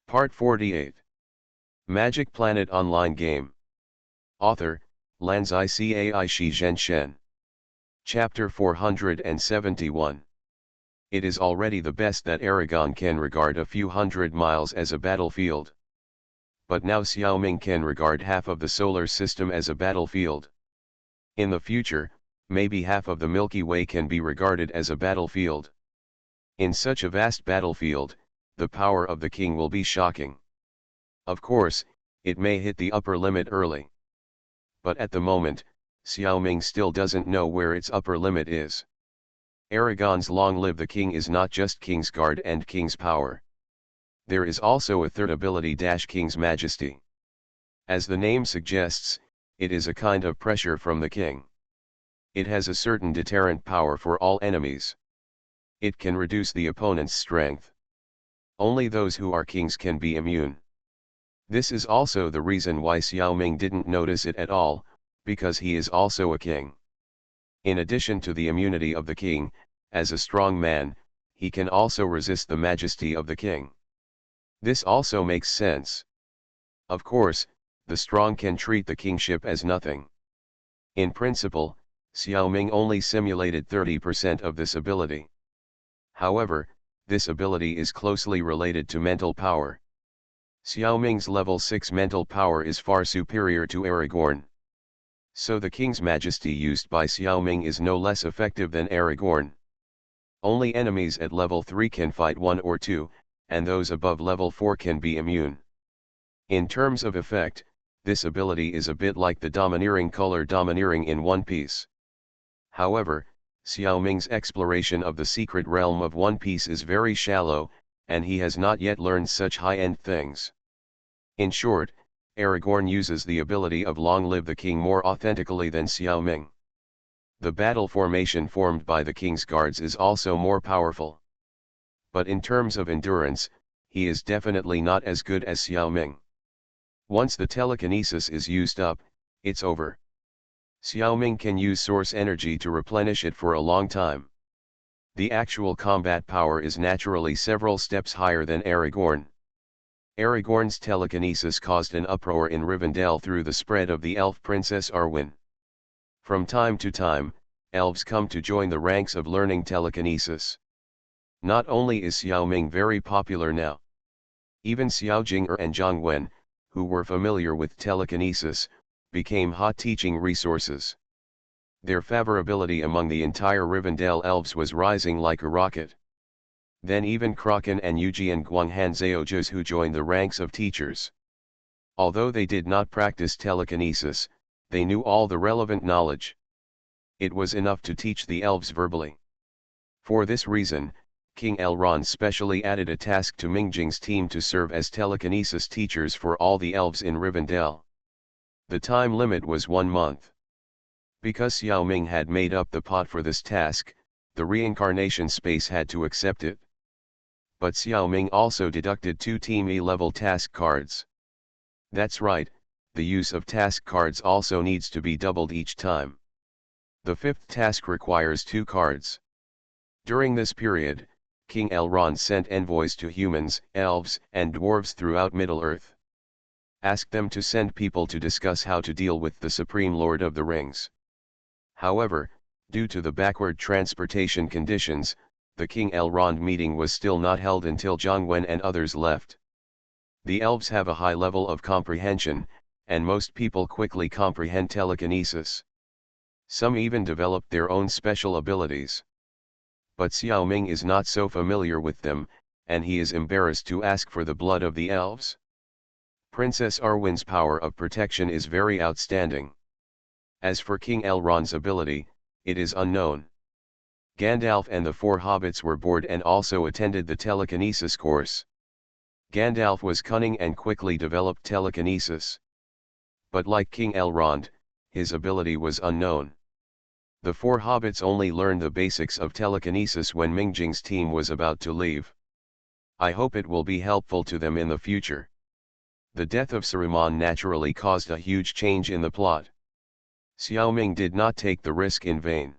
Part 48. Magic Planet Online Game. Author, Lanzai Cai Shi Zhenshen. Chapter 471. It is already the best that Aragon can regard a few hundred miles as a battlefield. But now Xiaoming can regard half of the solar system as a battlefield. In the future, maybe half of the Milky Way can be regarded as a battlefield. In such a vast battlefield, the power of the king will be shocking. Of course, it may hit the upper limit early. But at the moment, Xiaoming still doesn't know where its upper limit is. Aragon's Long Live the King is not just King's Guard and King's Power. There is also a third ability King's Majesty. As the name suggests, it is a kind of pressure from the king. It has a certain deterrent power for all enemies. It can reduce the opponent's strength. Only those who are kings can be immune. This is also the reason why Xiaoming didn't notice it at all, because he is also a king. In addition to the immunity of the king, as a strong man, he can also resist the majesty of the king. This also makes sense. Of course, the strong can treat the kingship as nothing. In principle, Xiaoming only simulated 30% of this ability. However, this ability is closely related to mental power. Xiaoming's level 6 mental power is far superior to Aragorn. So the King's Majesty used by Xiaoming is no less effective than Aragorn. Only enemies at level 3 can fight 1 or 2, and those above level 4 can be immune. In terms of effect, this ability is a bit like the domineering color domineering in One Piece. However, Xiaoming's exploration of the secret realm of One Piece is very shallow, and he has not yet learned such high-end things. In short, Aragorn uses the ability of Long Live the King more authentically than Xiaoming. The battle formation formed by the king's guards is also more powerful. But in terms of endurance, he is definitely not as good as Xiaoming. Once the telekinesis is used up, it's over. Xiaoming can use source energy to replenish it for a long time. The actual combat power is naturally several steps higher than Aragorn. Aragorn's telekinesis caused an uproar in Rivendell through the spread of the elf princess Arwen. From time to time, elves come to join the ranks of learning telekinesis. Not only is Xiaoming very popular now. Even Xiao Jing'er and Zhang Wen, who were familiar with telekinesis, became hot teaching resources. Their favorability among the entire Rivendell elves was rising like a rocket. Then even Kraken and Yujian Guanghan Zaojus who joined the ranks of teachers. Although they did not practice telekinesis, they knew all the relevant knowledge. It was enough to teach the elves verbally. For this reason, King Elrond specially added a task to Mingjing's team to serve as telekinesis teachers for all the elves in Rivendell. The time limit was 1 month. Because Xiaoming had made up the pot for this task, the reincarnation space had to accept it. But Xiaoming also deducted 2 Team E-level task cards. That's right, the use of task cards also needs to be doubled each time. The 5th task requires 2 cards. During this period, King Elrond sent envoys to humans, elves, and dwarves throughout Middle-earth. Asked them to send people to discuss how to deal with the Supreme Lord of the Rings. However, due to the backward transportation conditions, the King Elrond meeting was still not held until Zhang Wen and others left. The elves have a high level of comprehension, and most people quickly comprehend telekinesis. Some even developed their own special abilities. But Xiaoming is not so familiar with them, and he is embarrassed to ask for the blood of the elves. Princess Arwen's power of protection is very outstanding. As for King Elrond's ability, it is unknown. Gandalf and the 4 hobbits were bored and also attended the telekinesis course. Gandalf was cunning and quickly developed telekinesis. But like King Elrond, his ability was unknown. The 4 hobbits only learned the basics of telekinesis when Mingjing's team was about to leave. I hope it will be helpful to them in the future. The death of Saruman naturally caused a huge change in the plot. Xiaoming did not take the risk in vain.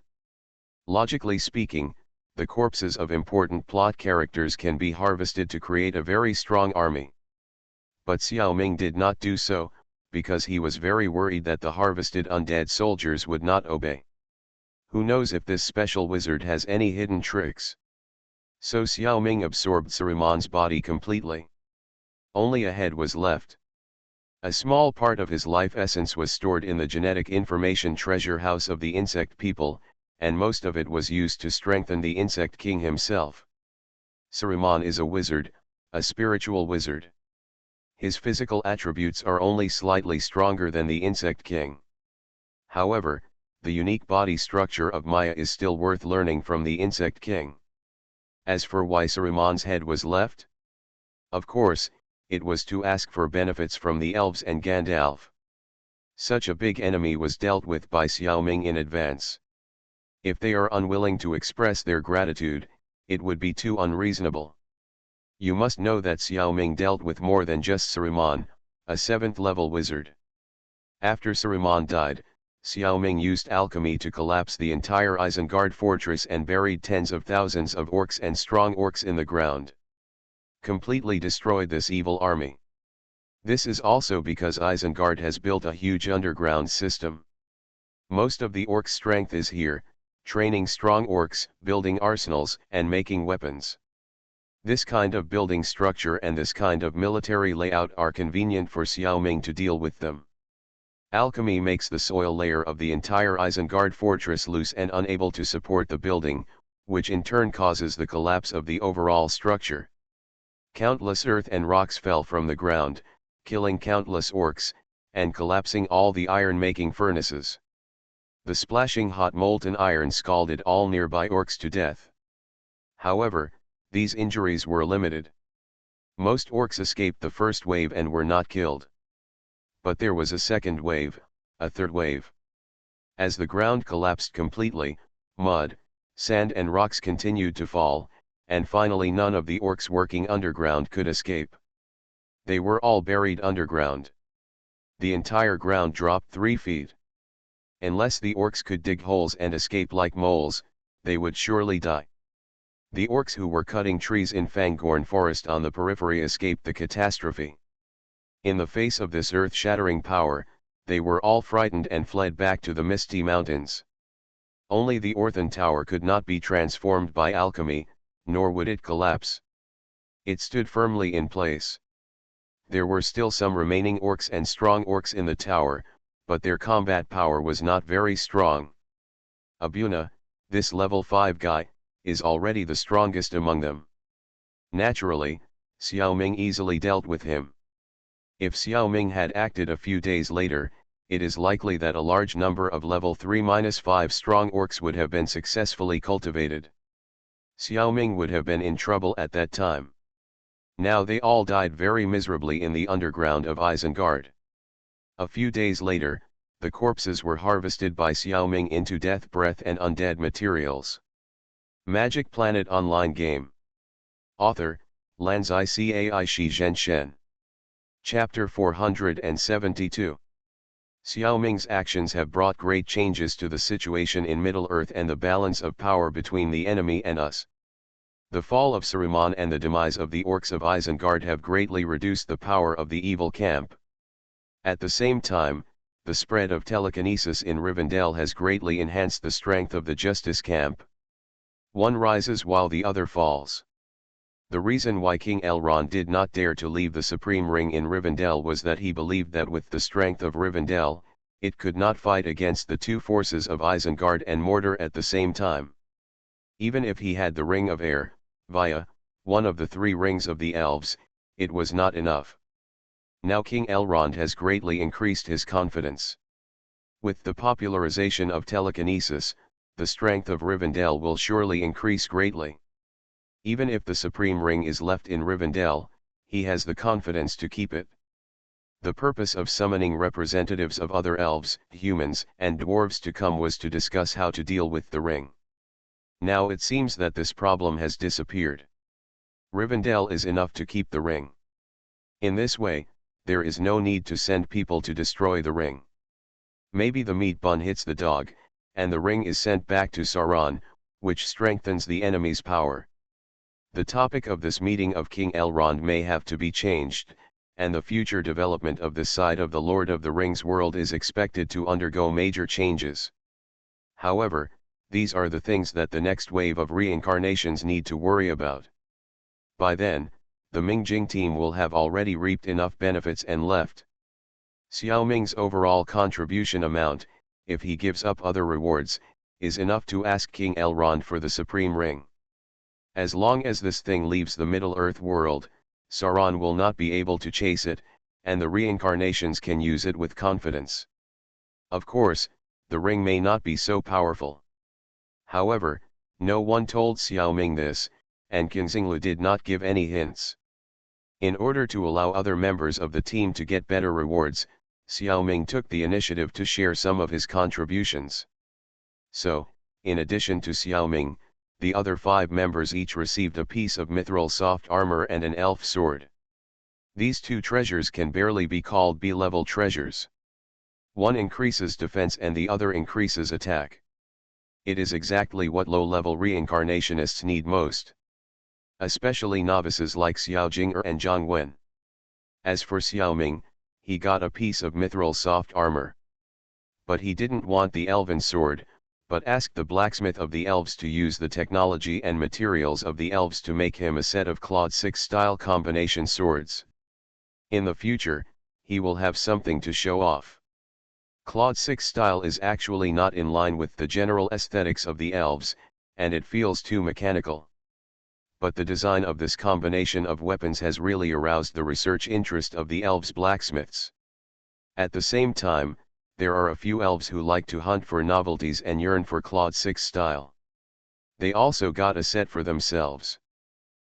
Logically speaking, the corpses of important plot characters can be harvested to create a very strong army. But Xiao Ming did not do so, because he was very worried that the harvested undead soldiers would not obey. Who knows if this special wizard has any hidden tricks? So Xiao Ming absorbed Saruman's body completely. Only a head was left. A small part of his life essence was stored in the genetic information treasure house of the insect people, and most of it was used to strengthen the insect king himself. Saruman is a wizard, a spiritual wizard. His physical attributes are only slightly stronger than the insect king. However, the unique body structure of Maya is still worth learning from the insect king. As for why Saruman's head was left? Of course, it was to ask for benefits from the elves and Gandalf. Such a big enemy was dealt with by Xiao Ming in advance. If they are unwilling to express their gratitude, it would be too unreasonable. You must know that Xiao Ming dealt with more than just Saruman, a 7th level wizard. After Saruman died, Xiao Ming used alchemy to collapse the entire Isengard fortress and buried tens of thousands of orcs and strong orcs in the ground. Completely destroyed this evil army. This is also because Isengard has built a huge underground system. Most of the orcs' strength is here, training strong orcs, building arsenals, and making weapons. This kind of building structure and this kind of military layout are convenient for Xiao Ming to deal with them. Alchemy makes the soil layer of the entire Isengard fortress loose and unable to support the building, which in turn causes the collapse of the overall structure. Countless earth and rocks fell from the ground, killing countless orcs, and collapsing all the iron-making furnaces. The splashing hot molten iron scalded all nearby orcs to death. However, these injuries were limited. Most orcs escaped the first wave and were not killed. But there was a second wave, a third wave. As the ground collapsed completely, mud, sand and rocks continued to fall, and finally none of the orcs working underground could escape. They were all buried underground. The entire ground dropped 3 feet. Unless the orcs could dig holes and escape like moles, they would surely die. The orcs who were cutting trees in Fangorn Forest on the periphery escaped the catastrophe. In the face of this earth-shattering power, they were all frightened and fled back to the Misty Mountains. Only the Orthan Tower could not be transformed by alchemy, nor would it collapse. It stood firmly in place. There were still some remaining orcs and strong orcs in the tower, but their combat power was not very strong. Abuna, this level 5 guy, is already the strongest among them. Naturally, Xiao Ming easily dealt with him. If Xiao Ming had acted a few days later, it is likely that a large number of level 3-5 strong orcs would have been successfully cultivated. Xiao Ming would have been in trouble at that time. Now they all died very miserably in the underground of Isengard. A few days later, the corpses were harvested by Xiao Ming into death breath and undead materials. Magic Planet Online Game. Author, Lanzai Cai Shi Zhen Shen. Chapter 472. Xiao Ming's actions have brought great changes to the situation in Middle-earth and the balance of power between the enemy and us. The fall of Saruman and the demise of the orcs of Isengard have greatly reduced the power of the evil camp. At the same time, the spread of telekinesis in Rivendell has greatly enhanced the strength of the Justice camp. One rises while the other falls. The reason why King Elrond did not dare to leave the Supreme Ring in Rivendell was that he believed that with the strength of Rivendell, it could not fight against the two forces of Isengard and Mordor at the same time. Even if he had the Ring of Air, via one of the 3 rings of the elves, it was not enough. Now King Elrond has greatly increased his confidence. With the popularization of telekinesis, the strength of Rivendell will surely increase greatly. Even if the Supreme Ring is left in Rivendell, he has the confidence to keep it. The purpose of summoning representatives of other elves, humans, and dwarves to come was to discuss how to deal with the ring. Now it seems that this problem has disappeared. Rivendell is enough to keep the ring. In this way, there is no need to send people to destroy the ring. Maybe the meat bun hits the dog, and the ring is sent back to Sauron, which strengthens the enemy's power. The topic of this meeting of King Elrond may have to be changed, and the future development of this side of the Lord of the Rings world is expected to undergo major changes. However, these are the things that the next wave of reincarnations need to worry about. By then, the Mingjing team will have already reaped enough benefits and left. Xiao Ming's overall contribution amount, if he gives up other rewards, is enough to ask King Elrond for the Supreme Ring. As long as this thing leaves the Middle-earth world, Sauron will not be able to chase it, and the reincarnations can use it with confidence. Of course, the ring may not be so powerful. However, no one told Xiao Ming this, and Qin Xinglu did not give any hints. In order to allow other members of the team to get better rewards, Xiao Ming took the initiative to share some of his contributions. So, in addition to Xiao Ming, the other 5 members each received a piece of mithril soft armor and an elf sword. These 2 treasures can barely be called B-level treasures. One increases defense and the other increases attack. It is exactly what low-level reincarnationists need most. Especially novices like Xiao Jing'er and Zhang Wen. As for Xiao Ming, he got a piece of mithril soft armor. But he didn't want the elven sword, but asked the blacksmith of the elves to use the technology and materials of the elves to make him a set of Claude 6 style combination swords. In the future, he will have something to show off. Claude 6 style is actually not in line with the general aesthetics of the elves, and it feels too mechanical. But the design of this combination of weapons has really aroused the research interest of the elves' blacksmiths. At the same time, there are a few elves who like to hunt for novelties and yearn for Claude 6 style. They also got a set for themselves.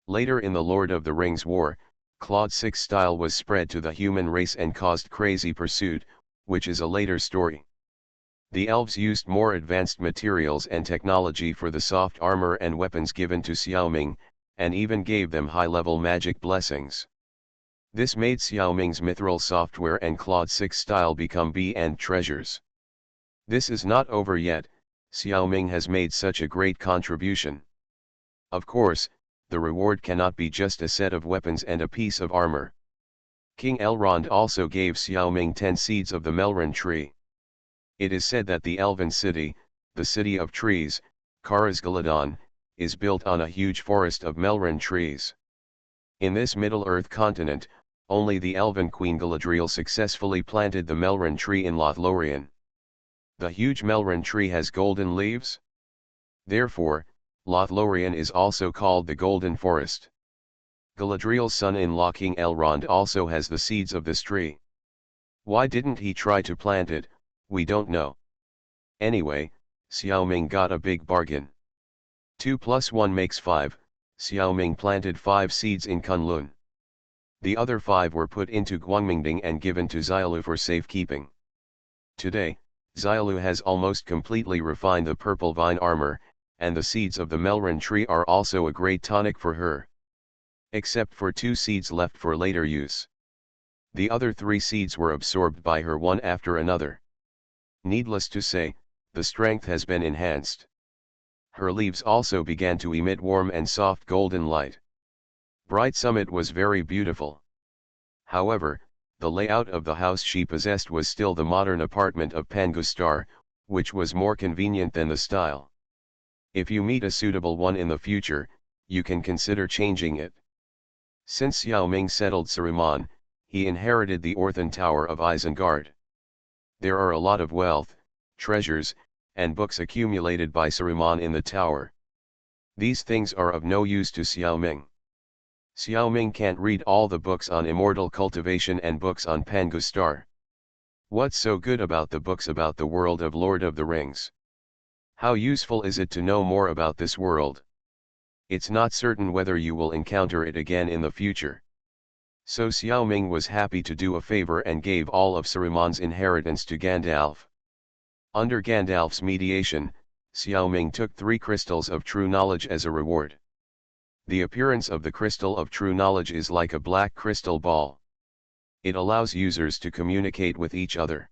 Later in the Lord of the Rings War, Claude 6 style was spread to the human race and caused crazy pursuit, which is a later story. The elves used more advanced materials and technology for the soft armor and weapons given to Xiao Ming, and even gave them high-level magic blessings. This made Xiao Ming's mithril software and Claude 6 style become B-end treasures. This is not over yet, Xiao Ming has made such a great contribution. Of course, the reward cannot be just a set of weapons and a piece of armor. King Elrond also gave Xiao Ming 10 seeds of the Melrin tree. It is said that the Elven city, the city of trees, Karazgaladon, is built on a huge forest of Melrin trees. In this Middle-earth continent, only the elven queen Galadriel successfully planted the Melrin tree in Lothlorien. The huge Melrin tree has golden leaves. Therefore, Lothlorien is also called the Golden Forest. Galadriel's son-in-law King Elrond also has the seeds of this tree. Why didn't he try to plant it, we don't know. Anyway, Xiao Ming got a big bargain. 2 + 1 makes 5, Xiao Ming planted 5 seeds in Kunlun. The other 5 were put into Guangmingding and given to Xiaolu for safekeeping. Today, Xiaolu has almost completely refined the purple vine armor, and the seeds of the Melrin tree are also a great tonic for her. Except for 2 seeds left for later use. The other 3 seeds were absorbed by her one after another. Needless to say, the strength has been enhanced. Her leaves also began to emit warm and soft golden light. Bright Summit was very beautiful. However, the layout of the house she possessed was still the modern apartment of Pangustar, which was more convenient than the style. If you meet a suitable one in the future, you can consider changing it. Since Xiao Ming settled Saruman, he inherited the Orthan Tower of Isengard. There are a lot of wealth, treasures, and books accumulated by Saruman in the tower. These things are of no use to Xiao Ming. Xiao Ming can't read all the books on immortal cultivation and books on Pangustar. What's so good about the books about the world of Lord of the Rings? How useful is it to know more about this world? It's not certain whether you will encounter it again in the future. So Xiao Ming was happy to do a favor and gave all of Saruman's inheritance to Gandalf. Under Gandalf's mediation, Xiao Ming took 3 crystals of true knowledge as a reward. The appearance of the crystal of true knowledge is like a black crystal ball. It allows users to communicate with each other.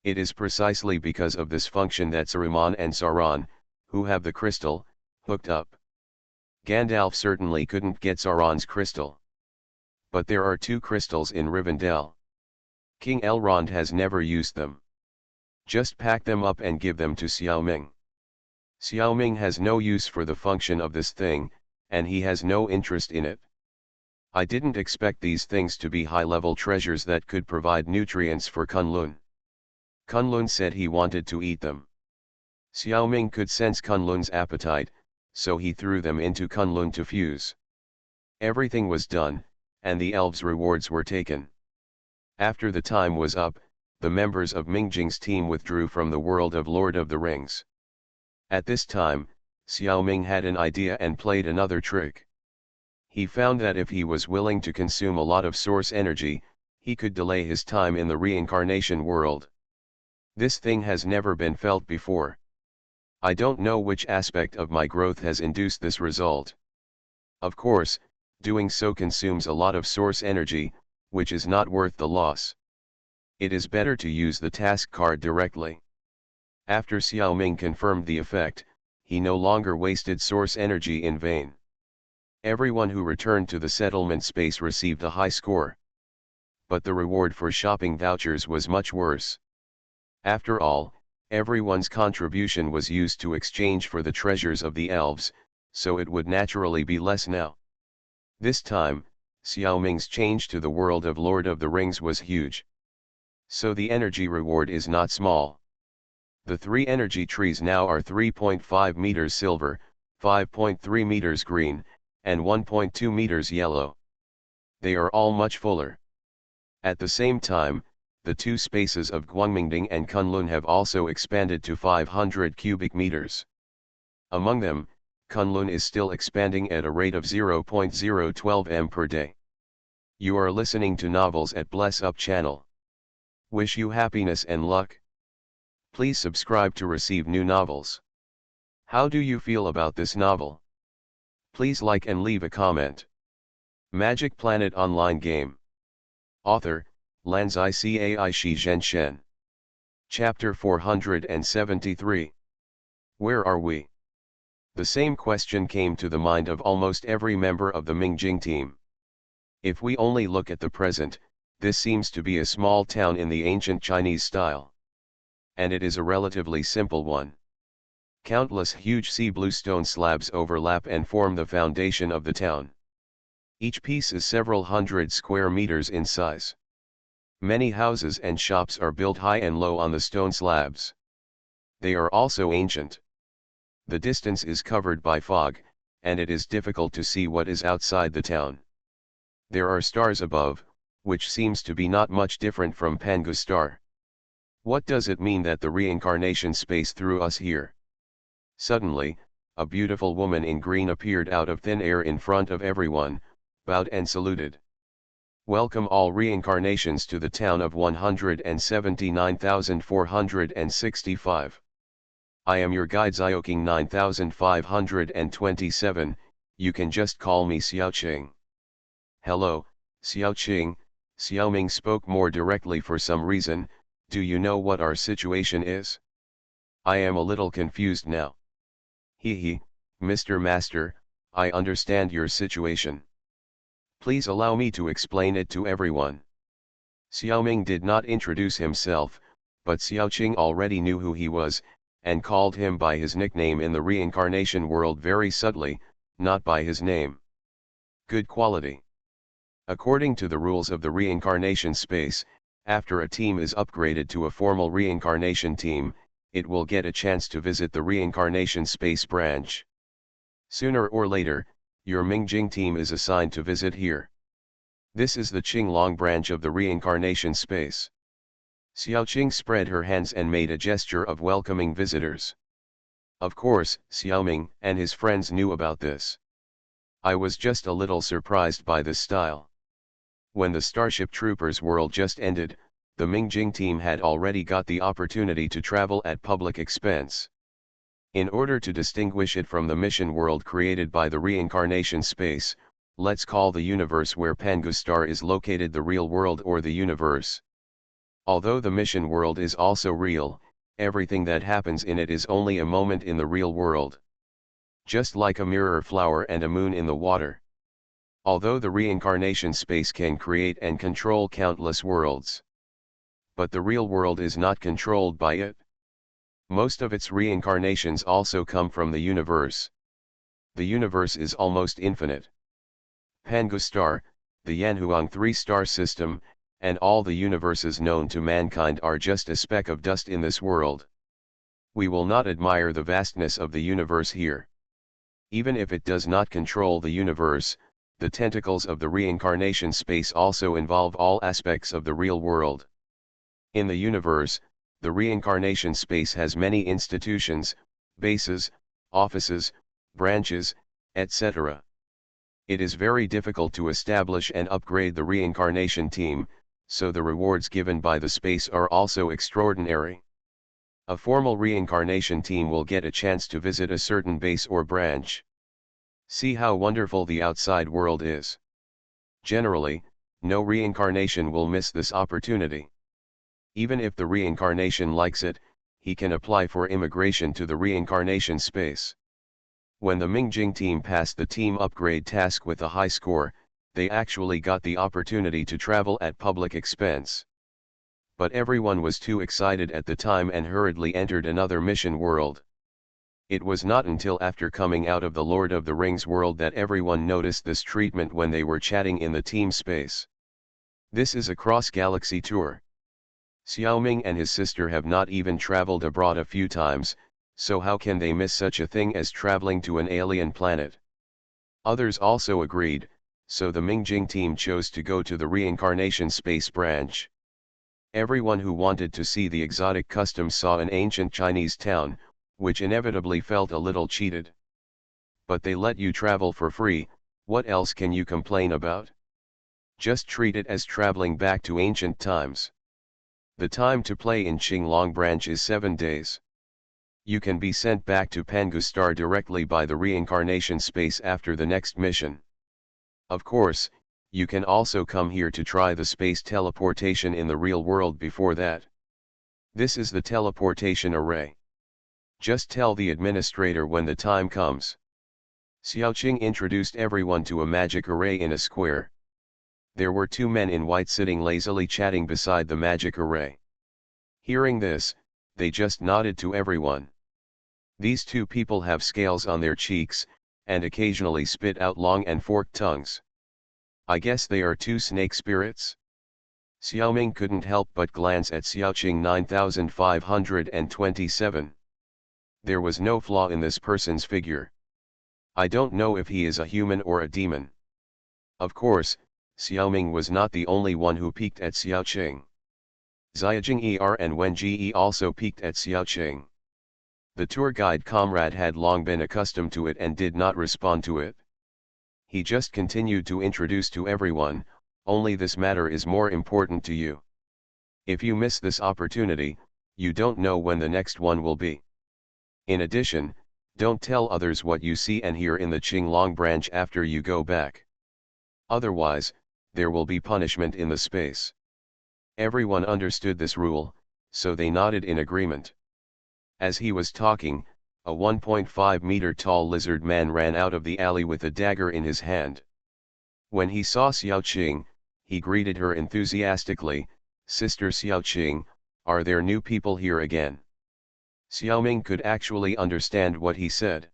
It is precisely because of this function that Saruman and Sauron, who have the crystal, hooked up. Gandalf certainly couldn't get Sauron's crystal. but there are 2 crystals in Rivendell. King Elrond has never used them. Just pack them up and give them to Xiaoming. Xiaoming has no use for the function of this thing, and he has no interest in it. I didn't expect these things to be high-level treasures that could provide nutrients for Kunlun. Kunlun said he wanted to eat them. Xiaoming could sense Kunlun's appetite, so he threw them into Kunlun to fuse. Everything was done, and the elves' rewards were taken. After the time was up, the members of Mingjing's team withdrew from the world of Lord of the Rings. At this time, Xiaoming had an idea and played another trick. He found that if he was willing to consume a lot of source energy, he could delay his time in the reincarnation world. This thing has never been felt before. I don't know which aspect of my growth has induced this result. Of course, doing so consumes a lot of source energy, which is not worth the loss. It is better to use the task card directly. After Xiaoming confirmed the effect, he no longer wasted source energy in vain. Everyone who returned to the settlement space received a high score. But the reward for shopping vouchers was much worse. After all, everyone's contribution was used to exchange for the treasures of the elves, so it would naturally be less now. This time, Xiaoming's change to the world of Lord of the Rings was huge. So the energy reward is not small. The 3 energy trees now are 3.5 meters silver, 5.3 meters green, and 1.2 meters yellow. They are all much fuller. At the same time, the 2 spaces of Guangmingding and Kunlun have also expanded to 500 cubic meters. Among them, Kunlun is still expanding at a rate of 0.012 m per day. You are listening to Novels at Bless Up channel. Wish you happiness and luck. Please subscribe to receive new novels. How do you feel about this novel? Please like and leave a comment. Magic Planet Online Game. Author, Lanzai Cai Shi Zhen Shen. Chapter 473. Where are we? The same question came to the mind of almost every member of the Mingjing team. If we only look at the present, this seems to be a small town in the ancient Chinese style. And it is a relatively simple one. Countless huge sea blue stone slabs overlap and form the foundation of the town. Each piece is several hundred square meters in size. Many houses and shops are built high and low on the stone slabs. They are also ancient. The distance is covered by fog, and it is difficult to see what is outside the town. There are stars above, which seems to be not much different from Pangu star. What does it mean that the reincarnation space threw us here? Suddenly, a beautiful woman in green appeared out of thin air in front of everyone, bowed and saluted. Welcome all reincarnations to the town of 179,465. I am your guide Xiaoqing 9527, you can just call me Xiaoqing. Hello, Xiaoqing, Xiaoming spoke more directly for some reason. Do you know what our situation is? I am a little confused now. He, Mr. Master, I understand your situation. Please allow me to explain it to everyone. Xiaoming did not introduce himself, but Xiaoqing already knew who he was, and called him by his nickname in the reincarnation world very subtly, not by his name. Good quality. According to the rules of the reincarnation space, after a team is upgraded to a formal reincarnation team, it will get a chance to visit the reincarnation space branch. Sooner or later, your Mingjing team is assigned to visit here. This is the Qinglong branch of the reincarnation space. Xiaoqing spread her hands and made a gesture of welcoming visitors. Of course, Xiaoming and his friends knew about this. I was just a little surprised by this style. When the Starship Troopers world just ended, the Mingjing team had already got the opportunity to travel at public expense. In order to distinguish it from the mission world created by the reincarnation space, let's call the universe where Pangu Star is located the real world or the universe. Although the mission world is also real, everything that happens in it is only a moment in the real world. Just like a mirror flower and a moon in the water. Although the reincarnation space can create and control countless worlds. But the real world is not controlled by it. Most of its reincarnations also come from the universe. The universe is almost infinite. Pangu star, the Yanhuang 3-star system, and all the universes known to mankind are just a speck of dust in this world. We will not admire the vastness of the universe here. Even if it does not control the universe, the tentacles of the reincarnation space also involve all aspects of the real world. In the universe, the reincarnation space has many institutions, bases, offices, branches, etc. It is very difficult to establish and upgrade the reincarnation team, so the rewards given by the space are also extraordinary. A formal reincarnation team will get a chance to visit a certain base or branch. See how wonderful the outside world is. Generally, no reincarnation will miss this opportunity. Even if the reincarnation likes it, he can apply for immigration to the reincarnation space. When the Mingjing team passed the team upgrade task with a high score, they actually got the opportunity to travel at public expense. But everyone was too excited at the time and hurriedly entered another mission world. It was not until after coming out of the Lord of the Rings world that everyone noticed this treatment when they were chatting in the team space. This is a cross-galaxy tour. Xiaoming and his sister have not even traveled abroad a few times, so how can they miss such a thing as traveling to an alien planet? Others also agreed, so the Mingjing team chose to go to the reincarnation space branch. Everyone who wanted to see the exotic customs saw an ancient Chinese town, which inevitably felt a little cheated. But they let you travel for free, what else can you complain about? Just treat it as traveling back to ancient times. The time to play in Qinglong branch is 7 days. You can be sent back to Pangu Star directly by the reincarnation space after the next mission. Of course, you can also come here to try the space teleportation in the real world before that. This is the teleportation array. Just tell the administrator when the time comes. Xiaoqing introduced everyone to a magic array in a square. There were 2 men in white sitting lazily chatting beside the magic array. Hearing this, they just nodded to everyone. These 2 people have scales on their cheeks, and occasionally spit out long and forked tongues. I guess they are 2 snake spirits? Xiaoming couldn't help but glance at Xiaoqing 9527. There was no flaw in this person's figure. I don't know if he is a human or a demon. Of course, Xiaoming was not the only one who peeked at Xiaoqing. Xiaojing Er and Wen Ji also peeked at Xiaoqing. The tour guide comrade had long been accustomed to it and did not respond to it. He just continued to introduce to everyone, only this matter is more important to you. If you miss this opportunity, you don't know when the next one will be. In addition, don't tell others what you see and hear in the Qinglong branch after you go back. Otherwise, there will be punishment in the space. Everyone understood this rule, so they nodded in agreement. As he was talking, a 1.5-meter tall lizard man ran out of the alley with a dagger in his hand. When he saw Xiaoqing, he greeted her enthusiastically, "Sister Xiaoqing, are there new people here again?" Xiaoming could actually understand what he said.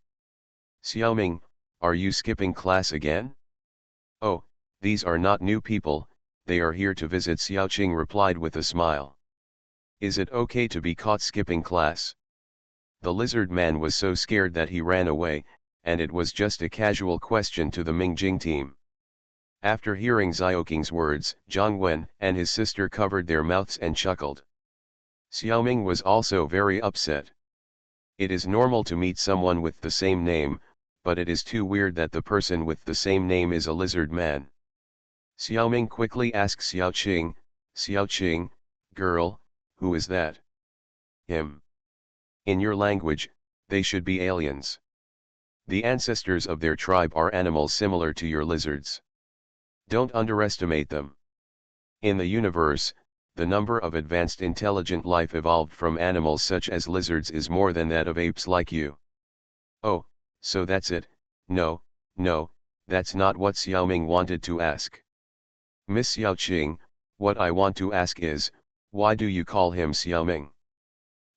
"Xiaoming, are you skipping class again?" "Oh, these are not new people, they are here to visit," Xiaoqing replied with a smile. "Is it okay to be caught skipping class?" The lizard man was so scared that he ran away, and it was just a casual question to the Mingjing team. After hearing Xiaoqing's words, Zhang Wen and his sister covered their mouths and chuckled. Xiaoming was also very upset. It is normal to meet someone with the same name, but it is too weird that the person with the same name is a lizard man. Xiaoming quickly asked Xiaoqing, "Xiaoqing, girl, who is that?" "Him. In your language, they should be aliens. The ancestors of their tribe are animals similar to your lizards. Don't underestimate them. In the universe, the number of advanced intelligent life evolved from animals such as lizards is more than that of apes like you." "Oh, so that's it. No, That's not what Xiaoming wanted to ask. Miss Xiaoqing, what I want to ask is, why do you call him Xiaoming?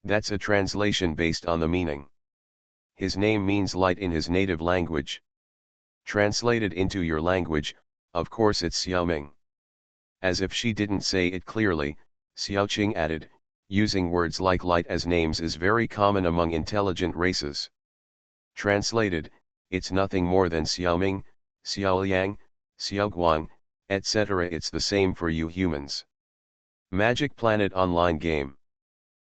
That's a translation based on the meaning. His name means light in his native language. Translated into your language, of course it's Xiaoming. As if she didn't say it clearly, Xiaoqing added, using words like light as names is very common among intelligent races. Translated, it's nothing more than Xiaoming, Xiaoliang, Xiaoguang, etc. It's the same for you humans. Magic Planet Online Game.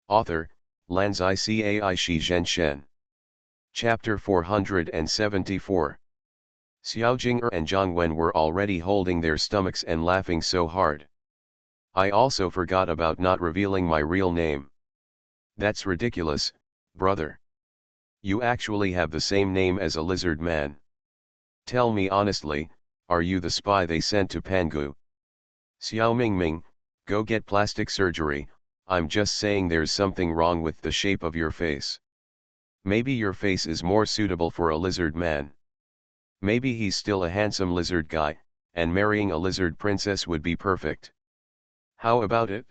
Author, Lanzai Cai Shi Zhen Shen. Chapter 474. Xiao Jing'er and Zhang Wen were already holding their stomachs and laughing so hard. I also forgot about not revealing my real name. That's ridiculous, brother. You actually have the same name as a lizard man. Tell me honestly, are you the spy they sent to Pangu? Xiao Mingming, go get plastic surgery. I'm just saying there's something wrong with the shape of your face. Maybe your face is more suitable for a lizard man. Maybe he's still a handsome lizard guy, and marrying a lizard princess would be perfect. How about it?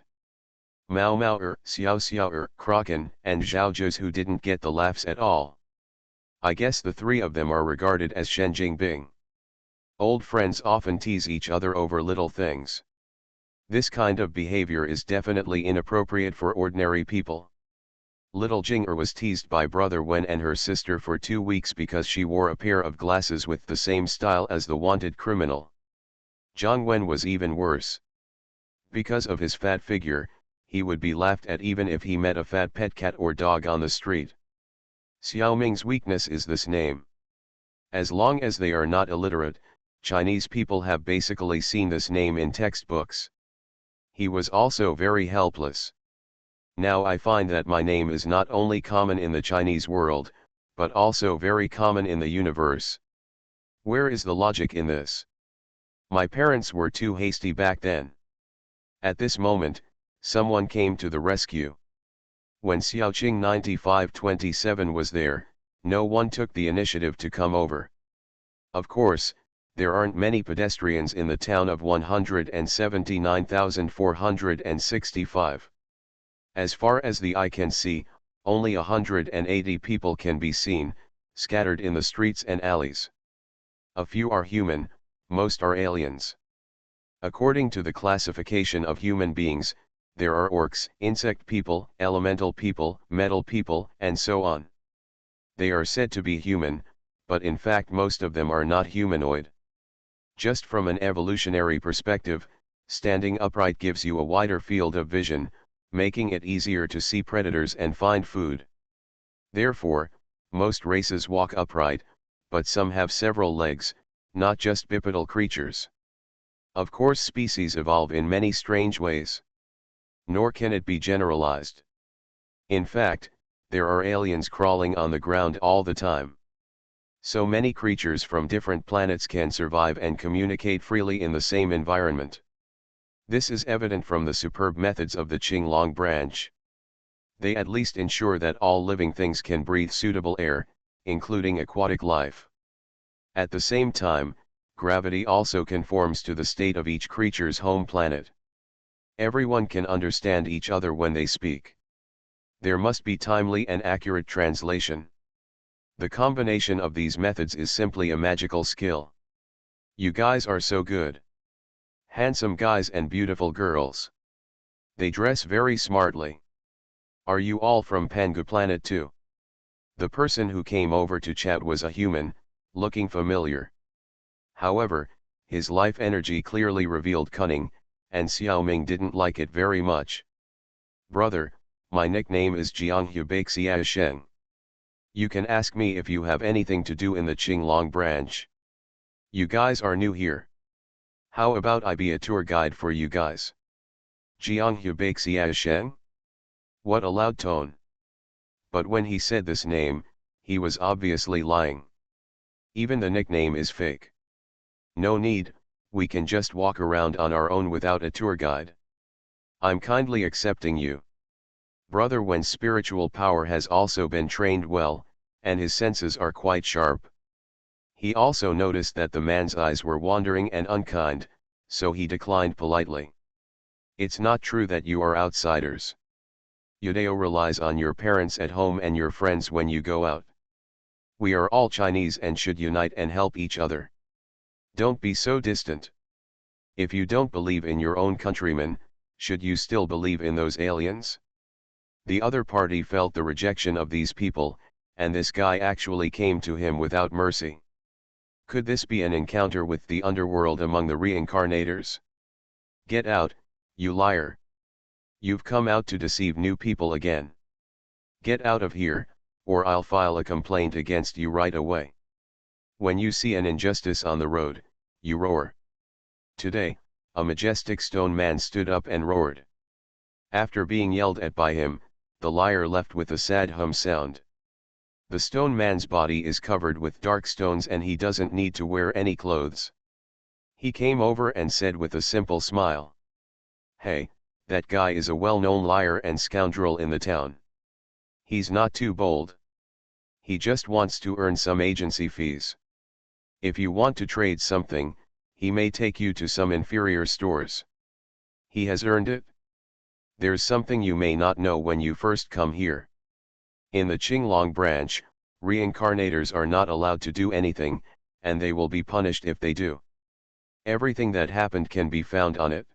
Mao Mao Xiao Xiao Kraken, and Zhao Zhuz who didn't get the laughs at all. I guess the three of them are regarded as Shen Jingbing. Old friends often tease each other over little things. This kind of behavior is definitely inappropriate for ordinary people. Little Jing'er was teased by Brother Wen and her sister for 2 weeks because she wore a pair of glasses with the same style as the wanted criminal. Zhang Wen was even worse. Because of his fat figure, he would be laughed at even if he met a fat pet cat or dog on the street. Xiaoming's weakness is this name. As long as they are not illiterate, Chinese people have basically seen this name in textbooks. He was also very helpless. Now I find that my name is not only common in the Chinese world, but also very common in the universe. Where is the logic in this? My parents were too hasty back then. At this moment, someone came to the rescue. When Xiaoqing 9527 was there, no one took the initiative to come over. Of course, there aren't many pedestrians in the town of 179,465. As far as the eye can see, only 180 people can be seen, scattered in the streets and alleys. A few are human, most are aliens. According to the classification of human beings, there are orcs, insect people, elemental people, metal people, and so on. They are said to be human, but in fact most of them are not humanoid. Just from an evolutionary perspective, standing upright gives you a wider field of vision, making it easier to see predators and find food. Therefore, most races walk upright, but some have several legs, not just bipedal creatures. Of course, species evolve in many strange ways. Nor can it be generalized. In fact, there are aliens crawling on the ground all the time. So many creatures from different planets can survive and communicate freely in the same environment. This is evident from the superb methods of the Qinglong branch. They at least ensure that all living things can breathe suitable air, including aquatic life. At the same time, gravity also conforms to the state of each creature's home planet. Everyone can understand each other when they speak. There must be timely and accurate translation. The combination of these methods is simply a magical skill. You guys are so good. Handsome guys and beautiful girls. They dress very smartly. Are you all from Pangu planet too? The person who came over to chat was a human, looking familiar. However, his life energy clearly revealed cunning, and Xiaoming didn't like it very much. Brother, my nickname is Jianghu Baixiao Sheng. You can ask me if you have anything to do in the Qinglong branch. You guys are new here. How about I be a tour guide for you guys? Jianghu Baixiao Sheng? What a loud tone. But when he said this name, he was obviously lying. Even the nickname is fake. No need, we can just walk around on our own without a tour guide. I'm kindly accepting you. Brother Wen's spiritual power has also been trained well, and his senses are quite sharp. He also noticed that the man's eyes were wandering and unkind, so he declined politely. It's not true that you are outsiders. Yudao relies on your parents at home and your friends when you go out. We are all Chinese and should unite and help each other. Don't be so distant. If you don't believe in your own countrymen, should you still believe in those aliens? The other party felt the rejection of these people, and this guy actually came to him without mercy. Could this be an encounter with the underworld among the reincarnators? Get out, you liar. You've come out to deceive new people again. Get out of here, or I'll file a complaint against you right away. When you see an injustice on the road, you roar. Today, a majestic stone man stood up and roared. After being yelled at by him, the liar left with a sad hum sound. The stone man's body is covered with dark stones and he doesn't need to wear any clothes. He came over and said with a simple smile, "Hey, that guy is a well-known liar and scoundrel in the town. He's not too bold. He just wants to earn some agency fees. If you want to trade something, he may take you to some inferior stores. He has earned it. There's something you may not know when you first come here. In the Qinglong branch, reincarnators are not allowed to do anything, and they will be punished if they do. Everything that happened can be found on it.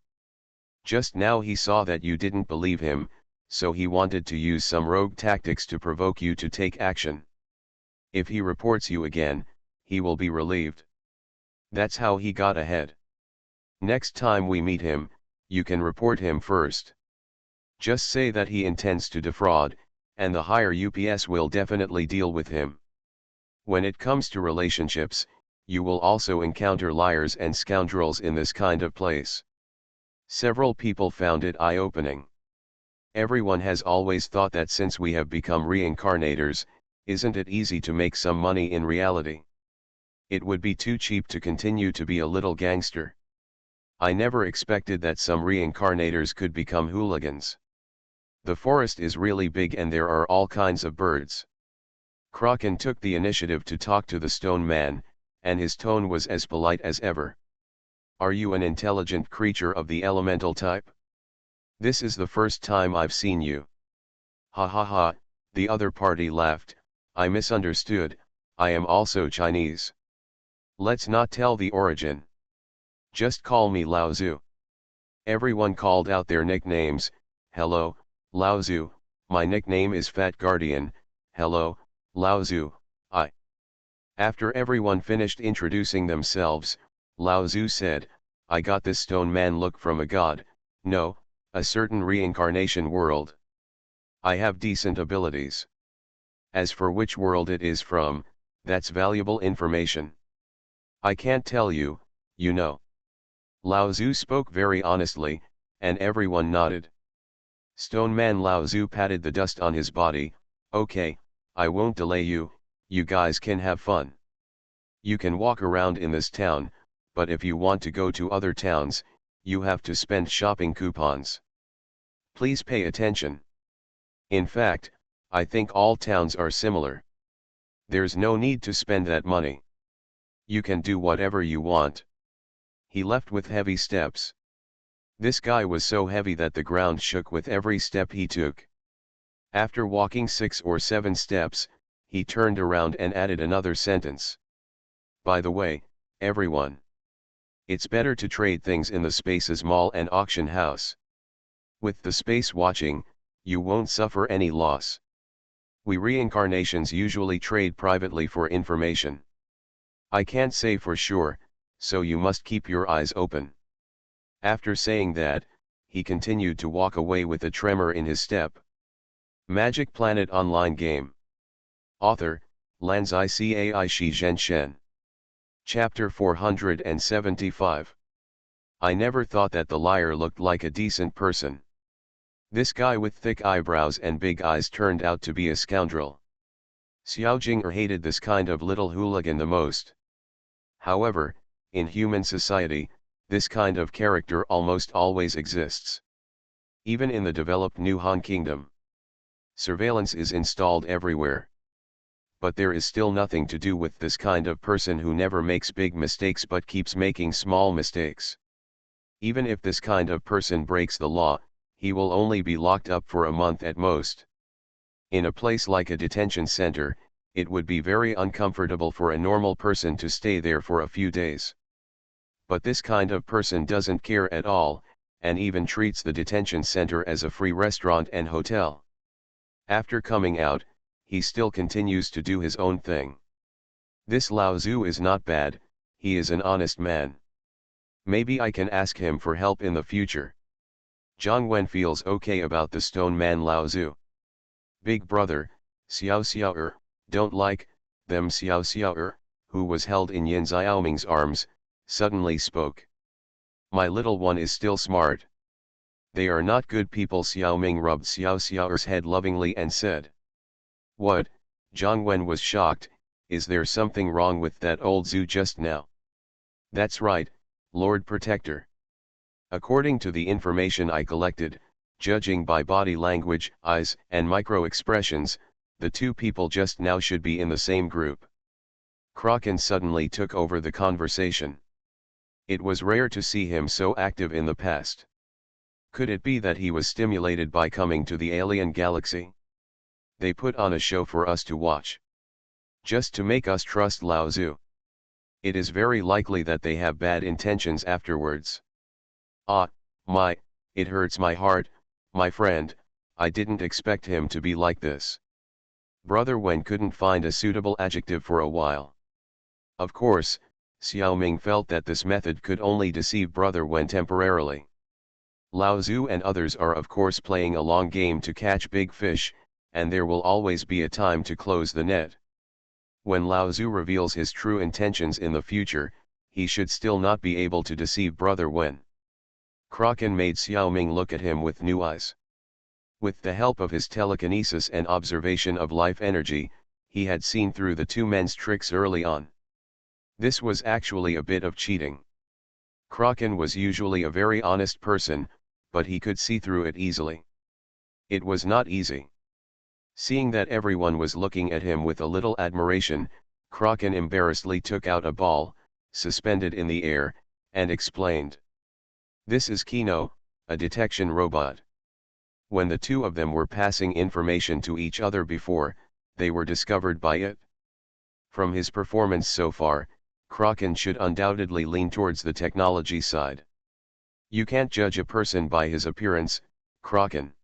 Just now he saw that you didn't believe him, so he wanted to use some rogue tactics to provoke you to take action. If he reports you again, he will be relieved. That's how he got ahead. Next time we meet him, you can report him first. Just say that he intends to defraud, and the higher UPS will definitely deal with him. When it comes to relationships, you will also encounter liars and scoundrels in this kind of place." Several people found it eye-opening. Everyone has always thought that since we have become reincarnators, isn't it easy to make some money in reality? It would be too cheap to continue to be a little gangster. I never expected that some reincarnators could become hooligans. The forest is really big and there are all kinds of birds. Kraken took the initiative to talk to the stone man, and his tone was as polite as ever. "Are you an intelligent creature of the elemental type? This is the first time I've seen you." "Ha ha ha," the other party laughed, "I misunderstood, I am also Chinese. Let's not tell the origin. Just call me Lao Zhu." Everyone called out their nicknames. "Hello, Lao Zhu, my nickname is Fat Guardian." "Hello, Lao Zhu, I." After everyone finished introducing themselves, Lao Zhu said, "I got this stone man look from a god, no, a certain reincarnation world. I have decent abilities. As for which world it is from, that's valuable information. I can't tell you, you know." Lao Zhu spoke very honestly, and everyone nodded. Stone man Lao Zhu patted the dust on his body. "Okay, I won't delay you, you guys can have fun. You can walk around in this town, but if you want to go to other towns, you have to spend shopping coupons. Please pay attention. In fact, I think all towns are similar. There's no need to spend that money. You can do whatever you want." He left with heavy steps. This guy was so heavy that the ground shook with every step he took. After walking 6 or 7 steps, he turned around and added another sentence. "By the way, everyone. It's better to trade things in the Spaces Mall and auction house. With the space watching, you won't suffer any loss. We reincarnations usually trade privately for information. I can't say for sure, so you must keep your eyes open." After saying that, he continued to walk away with a tremor in his step. Magic Planet Online Game. Author, Lanzai Cai Shi Zhen Shen. Chapter 475. I never thought that the liar looked like a decent person. This guy with thick eyebrows and big eyes turned out to be a scoundrel. Xiao Jing'er hated this kind of little hooligan the most. However, in human society, this kind of character almost always exists. Even in the developed New Han Kingdom, surveillance is installed everywhere. But there is still nothing to do with this kind of person who never makes big mistakes but keeps making small mistakes. Even if this kind of person breaks the law, he will only be locked up for a month at most. In a place like a detention center, it would be very uncomfortable for a normal person to stay there for a few days. But this kind of person doesn't care at all, and even treats the detention center as a free restaurant and hotel. After coming out, he still continues to do his own thing. This Lao Tzu is not bad, he is an honest man. Maybe I can ask him for help in the future. Zhang Wen feels okay about the stone man Lao Tzu. Big brother, Xiao Xiao don't like them. Xiao Xiao, who was held in Yin Xiaoming's arms, suddenly spoke. My little one is still smart. They are not good people. Xiaoming rubbed Xiao Xiao's head lovingly and said. What? Zhang Wen was shocked. Is there something wrong with that old Zhu just now? That's right, Lord Protector. According to the information I collected, judging by body language, eyes, and micro-expressions, the two people just now should be in the same group. Kraken suddenly took over the conversation. It was rare to see him so active in the past. Could it be that he was stimulated by coming to the alien galaxy? They put on a show for us to watch. Just to make us trust Lao Tzu. It is very likely that they have bad intentions afterwards. Ah, it hurts my heart, my friend, I didn't expect him to be like this. Brother Wen couldn't find a suitable adjective for a while. Of course, Xiaoming felt that this method could only deceive Brother Wen temporarily. Lao Tzu and others are of course playing a long game to catch big fish, and there will always be a time to close the net. When Lao Tzu reveals his true intentions in the future, he should still not be able to deceive Brother Wen. Kraken made Xiaoming look at him with new eyes. With the help of his telekinesis and observation of life energy, he had seen through the two men's tricks early on. This was actually a bit of cheating. Kraken was usually a very honest person, but he could see through it easily. It was not easy. Seeing that everyone was looking at him with a little admiration, Kraken embarrassedly took out a ball, suspended in the air, and explained. This is Kino, a detection robot. When the two of them were passing information to each other before, they were discovered by it. From his performance so far, Kraken should undoubtedly lean towards the technology side. You can't judge a person by his appearance, Kraken.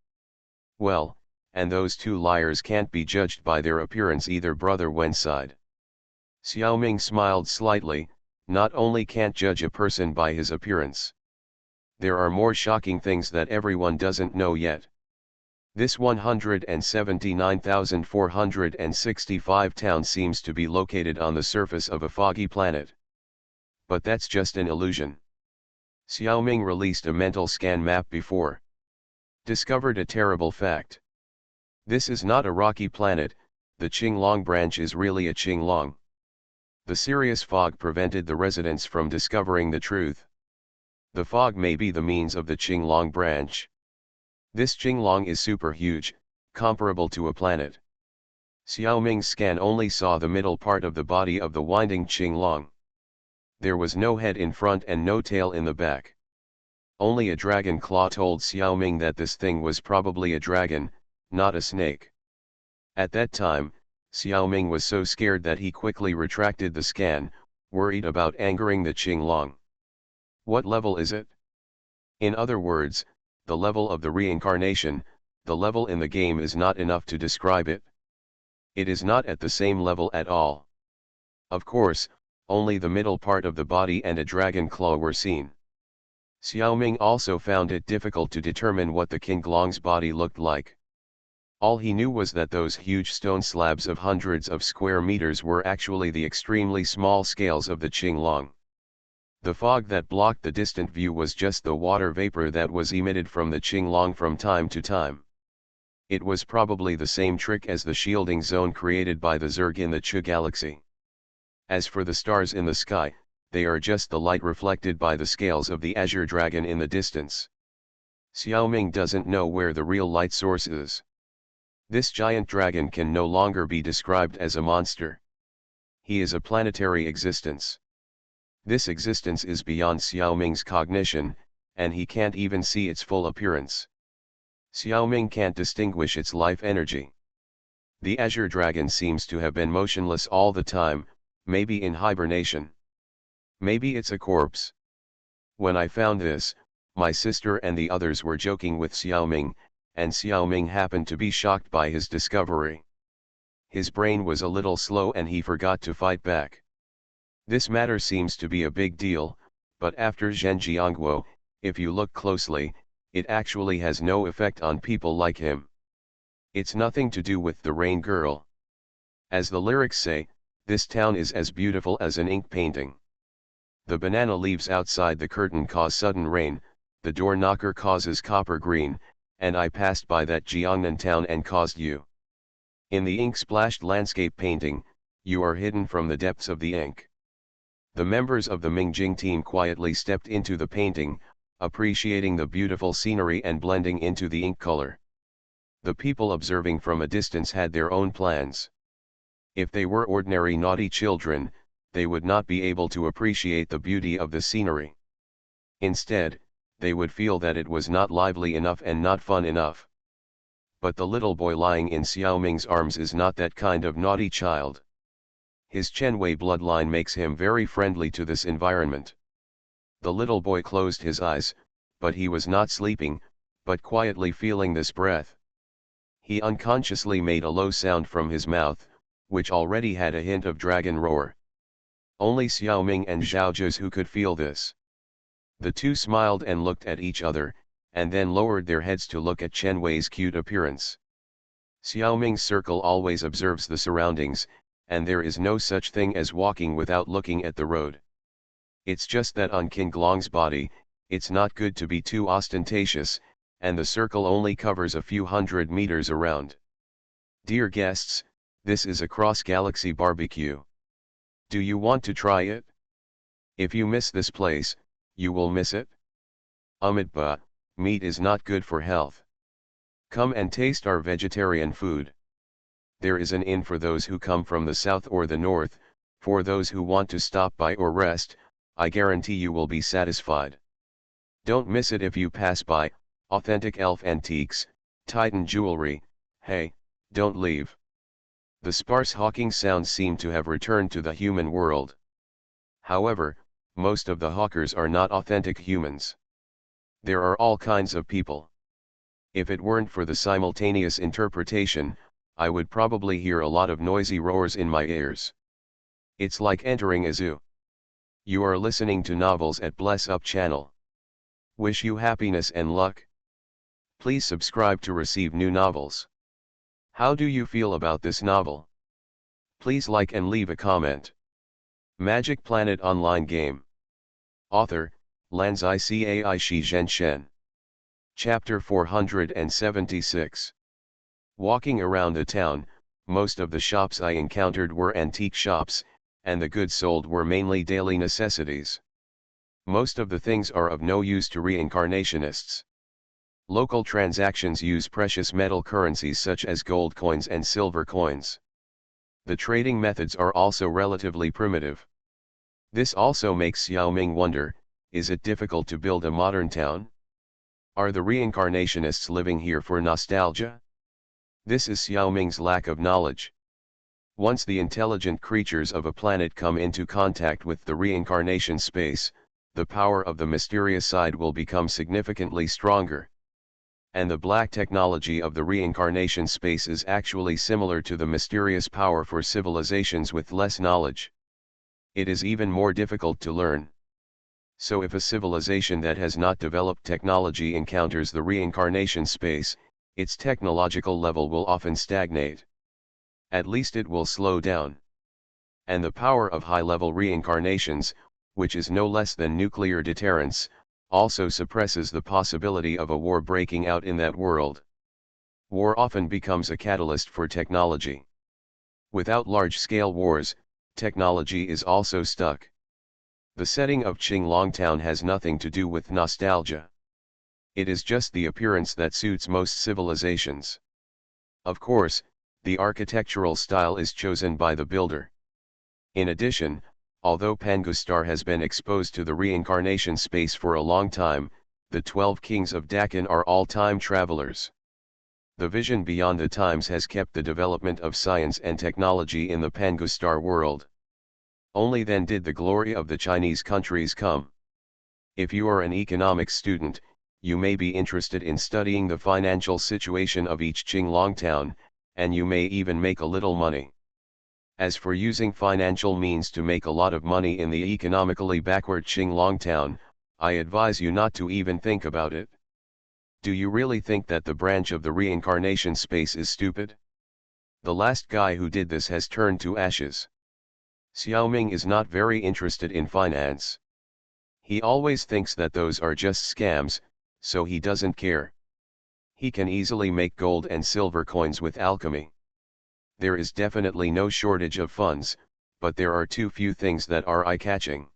Well, and those two liars can't be judged by their appearance either. Brother Wen's side. Xiaoming smiled slightly. Not only can't judge a person by his appearance. There are more shocking things that everyone doesn't know yet. This 179,465 town seems to be located on the surface of a foggy planet. But that's just an illusion. Xiaoming released a mental scan map before. Discovered a terrible fact. This is not a rocky planet, the Qinglong branch is really a Qinglong. The serious fog prevented the residents from discovering the truth. The fog may be the means of the Qinglong branch. This Qinglong is super huge, comparable to a planet. Xiaoming's scan only saw the middle part of the body of the winding Qinglong. There was no head in front and no tail in the back. Only a dragon claw told Xiaoming that this thing was probably a dragon, not a snake. At that time, Xiaoming was so scared that he quickly retracted the scan, worried about angering the Qinglong. What level is it? In other words, the level of the reincarnation, the level in the game is not enough to describe it. It is not at the same level at all. Of course, only the middle part of the body and a dragon claw were seen. Xiaoming also found it difficult to determine what the Qinglong's body looked like. All he knew was that those huge stone slabs of hundreds of square meters were actually the extremely small scales of the Qinglong. The fog that blocked the distant view was just the water vapor that was emitted from the Qinglong from time to time. It was probably the same trick as the shielding zone created by the Zerg in the Chu galaxy. As for the stars in the sky, they are just the light reflected by the scales of the azure dragon in the distance. Xiaoming doesn't know where the real light source is. This giant dragon can no longer be described as a monster. He is a planetary existence. This existence is beyond Xiaoming's cognition, and he can't even see its full appearance. Xiaoming can't distinguish its life energy. The azure dragon seems to have been motionless all the time, maybe in hibernation. Maybe it's a corpse. When I found this, my sister and the others were joking with Xiaoming, and Xiaoming happened to be shocked by his discovery. His brain was a little slow and he forgot to fight back. This matter seems to be a big deal, but after Zhen Jiangguo, if you look closely, it actually has no effect on people like him. It's nothing to do with the rain girl. As the lyrics say, this town is as beautiful as an ink painting. The banana leaves outside the curtain cause sudden rain, the door knocker causes copper green, and I passed by that Jiangnan town and caused you. In the ink-splashed landscape painting, you are hidden from the depths of the ink. The members of the Mingjing team quietly stepped into the painting, appreciating the beautiful scenery and blending into the ink color. The people observing from a distance had their own plans. If they were ordinary naughty children, they would not be able to appreciate the beauty of the scenery. Instead, they would feel that it was not lively enough and not fun enough. But the little boy lying in Xiaoming's arms is not that kind of naughty child. His Chenwei bloodline makes him very friendly to this environment. The little boy closed his eyes, but he was not sleeping, but quietly feeling this breath. He unconsciously made a low sound from his mouth, which already had a hint of dragon roar. Only Xiaoming and Zhao Zhu could feel this. The two smiled and looked at each other, and then lowered their heads to look at Chen Wei's cute appearance. Xiaoming's circle always observes the surroundings, and there is no such thing as walking without looking at the road. It's just that on King Glong's body, it's not good to be too ostentatious, and the circle only covers a few hundred meters around. Dear guests, this is a cross-galaxy barbecue. Do you want to try it? If you miss this place, you will miss it. But meat is not good for health. Come and taste our vegetarian food. There is an inn for those who come from the south or the north. For those who want to stop by or rest, I guarantee you will be satisfied. Don't miss it if you pass by. Authentic elf antiques, Titan jewelry. Hey, don't leave. The sparse hawking sounds seem to have returned to the human world. However, most of the hawkers are not authentic humans. There are all kinds of people. If it weren't for the simultaneous interpretation, I would probably hear a lot of noisy roars in my ears. It's like entering a zoo. You are listening to novels at Bless Up channel. Wish you happiness and luck. Please subscribe to receive new novels. How do you feel about this novel? Please like and leave a comment. Magic Planet Online Game. Author, Lanzai Cai Shi Zhen Shen. Chapter 476. Walking around the town, most of the shops I encountered were antique shops, and the goods sold were mainly daily necessities. Most of the things are of no use to reincarnationists. Local transactions use precious metal currencies such as gold coins and silver coins. The trading methods are also relatively primitive. This also makes Xiaoming wonder, is it difficult to build a modern town? Are the reincarnationists living here for nostalgia? This is Xiaoming's lack of knowledge. Once the intelligent creatures of a planet come into contact with the reincarnation space, the power of the mysterious side will become significantly stronger. And the black technology of the reincarnation space is actually similar to the mysterious power for civilizations with less knowledge. It is even more difficult to learn. So if a civilization that has not developed technology encounters the reincarnation space, its technological level will often stagnate. At least it will slow down. And the power of high-level reincarnations, which is no less than nuclear deterrence, also suppresses the possibility of a war breaking out in that world. War often becomes a catalyst for technology. Without large-scale wars, technology is also stuck. The setting of Qinglong Town has nothing to do with nostalgia. It is just the appearance that suits most civilizations. Of course, the architectural style is chosen by the builder. In addition, although Pangustar has been exposed to the reincarnation space for a long time, the 12 kings of Dakin are all time travelers. The vision beyond the times has kept the development of science and technology in the Pangustar world. Only then did the glory of the Chinese countries come. If you are an economics student, you may be interested in studying the financial situation of each Qinglong town, and you may even make a little money. As for using financial means to make a lot of money in the economically backward Qinglong town, I advise you not to even think about it. Do you really think that the branch of the reincarnation space is stupid? The last guy who did this has turned to ashes. Xiaoming is not very interested in finance. He always thinks that those are just scams, so he doesn't care. He can easily make gold and silver coins with alchemy. There is definitely no shortage of funds, but there are too few things that are eye-catching.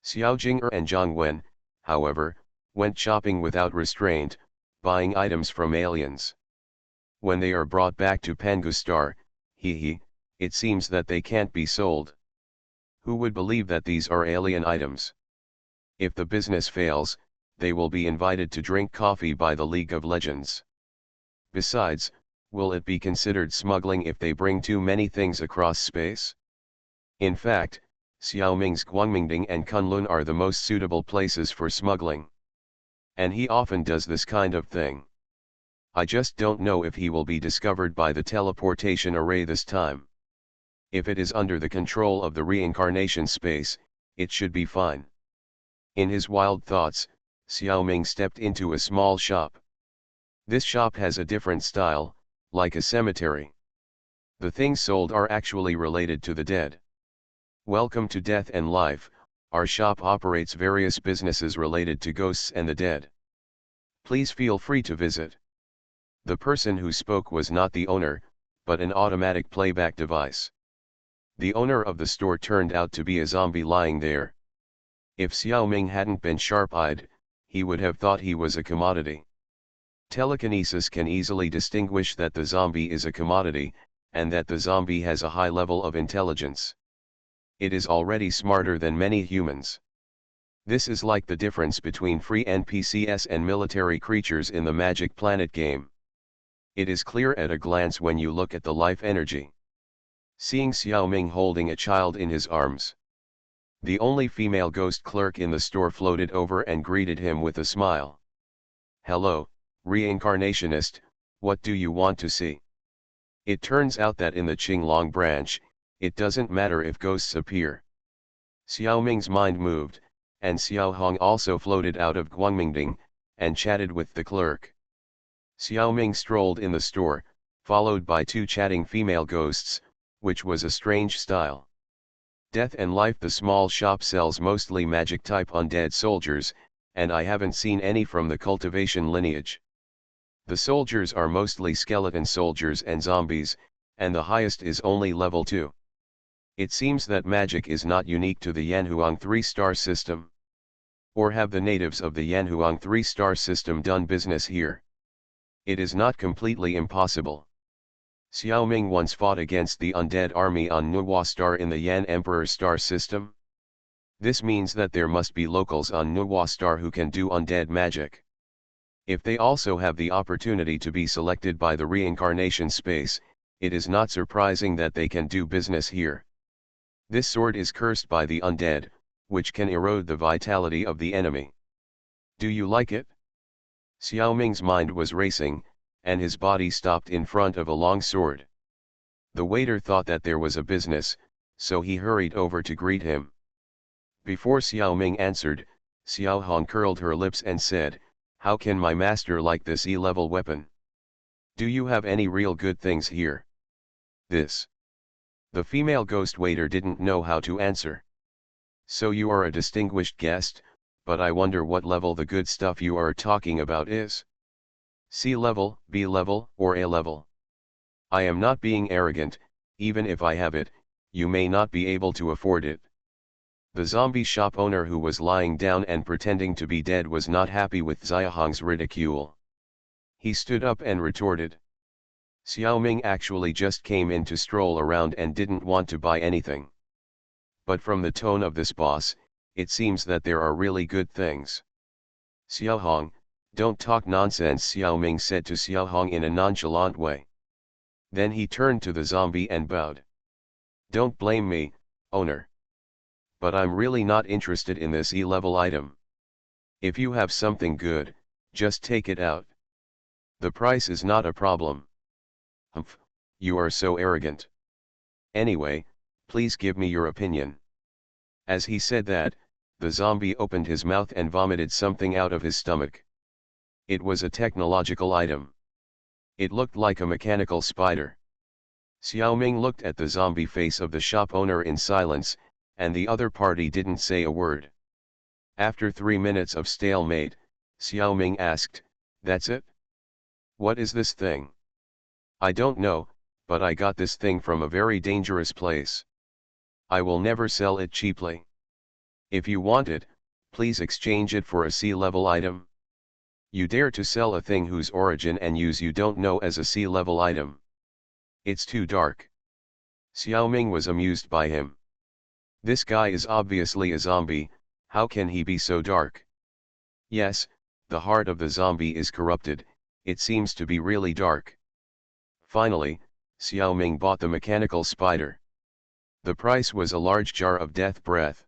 Xiao Jing'er and Zhang Wen, however, went shopping without restraint, buying items from aliens. When they are brought back to Pangustar, it seems that they can't be sold. Who would believe that these are alien items? If the business fails, they will be invited to drink coffee by the League of Legends. Besides, will it be considered smuggling if they bring too many things across space? In fact, Xiaoming's Guangmingding and Kunlun are the most suitable places for smuggling. And he often does this kind of thing. I just don't know if he will be discovered by the teleportation array this time. If it is under the control of the reincarnation space, it should be fine. In his wild thoughts, Xiaoming stepped into a small shop. This shop has a different style, like a cemetery. The things sold are actually related to the dead. Welcome to Death and Life. Our shop operates various businesses related to ghosts and the dead. Please feel free to visit. The person who spoke was not the owner, but an automatic playback device. The owner of the store turned out to be a zombie lying there. If Xiaoming hadn't been sharp-eyed, he would have thought he was a commodity. Telekinesis can easily distinguish that the zombie is a commodity, and that the zombie has a high level of intelligence. It is already smarter than many humans. This is like the difference between free NPCs and military creatures in the Magic Planet game. It is clear at a glance when you look at the life energy. Seeing Xiaoming holding a child in his arms, the only female ghost clerk in the store floated over and greeted him with a smile. "Hello, reincarnationist, what do you want to see?" It turns out that in the Qinglong branch, it doesn't matter if ghosts appear. Xiaoming's mind moved, and Xiao Hong also floated out of Guangmingding, and chatted with the clerk. Xiaoming strolled in the store, followed by two chatting female ghosts, which was a strange style. Death and Life. The small shop sells mostly magic-type undead soldiers, and I haven't seen any from the cultivation lineage. The soldiers are mostly skeleton soldiers and zombies, and the highest is only level 2. It seems that magic is not unique to the Yanhuang 3-star system. Or have the natives of the Yanhuang 3-star system done business here? It is not completely impossible. Xiaoming once fought against the undead army on Nuwa Star in the Yan Emperor Star system. This means that there must be locals on Nuwa Star who can do undead magic. If they also have the opportunity to be selected by the reincarnation space, it is not surprising that they can do business here. This sword is cursed by the undead, which can erode the vitality of the enemy. Do you like it? Xiaoming's mind was racing, and his body stopped in front of a long sword. The waiter thought that there was a business, so he hurried over to greet him. Before Xiaoming answered, Xiao Hong curled her lips and said, "How can my master like this E-level weapon? Do you have any real good things here?" This. The female ghost waiter didn't know how to answer. "So you are a distinguished guest, but I wonder what level the good stuff you are talking about is. C level, B level, or A level? I am not being arrogant, even if I have it, you may not be able to afford it." The zombie shop owner, who was lying down and pretending to be dead, was not happy with Xiaohong's ridicule. He stood up and retorted, Xiaoming actually just came in to stroll around and didn't want to buy anything. But from the tone of this boss, it seems that there are really good things. Xiaohong, don't talk nonsense, Xiaoming said to Xiaohong in a nonchalant way. Then he turned to the zombie and bowed. Don't blame me, owner. But I'm really not interested in this E-level item. If you have something good, just take it out. The price is not a problem. Humph, you are so arrogant. Anyway, please give me your opinion. As he said that, the zombie opened his mouth and vomited something out of his stomach. It was a technological item. It looked like a mechanical spider. Xiaoming looked at the zombie face of the shop owner in silence, and the other party didn't say a word. After 3 minutes of stalemate, Xiaoming asked, "That's it? What is this thing?" "I don't know, but I got this thing from a very dangerous place. I will never sell it cheaply. If you want it, please exchange it for a C-level item." "You dare to sell a thing whose origin and use you don't know as a C-level item? It's too dark." Xiaoming was amused by him. This guy is obviously a zombie, how can he be so dark? Yes, the heart of the zombie is corrupted, it seems to be really dark. Finally, Xiaoming bought the mechanical spider. The price was a large jar of death breath.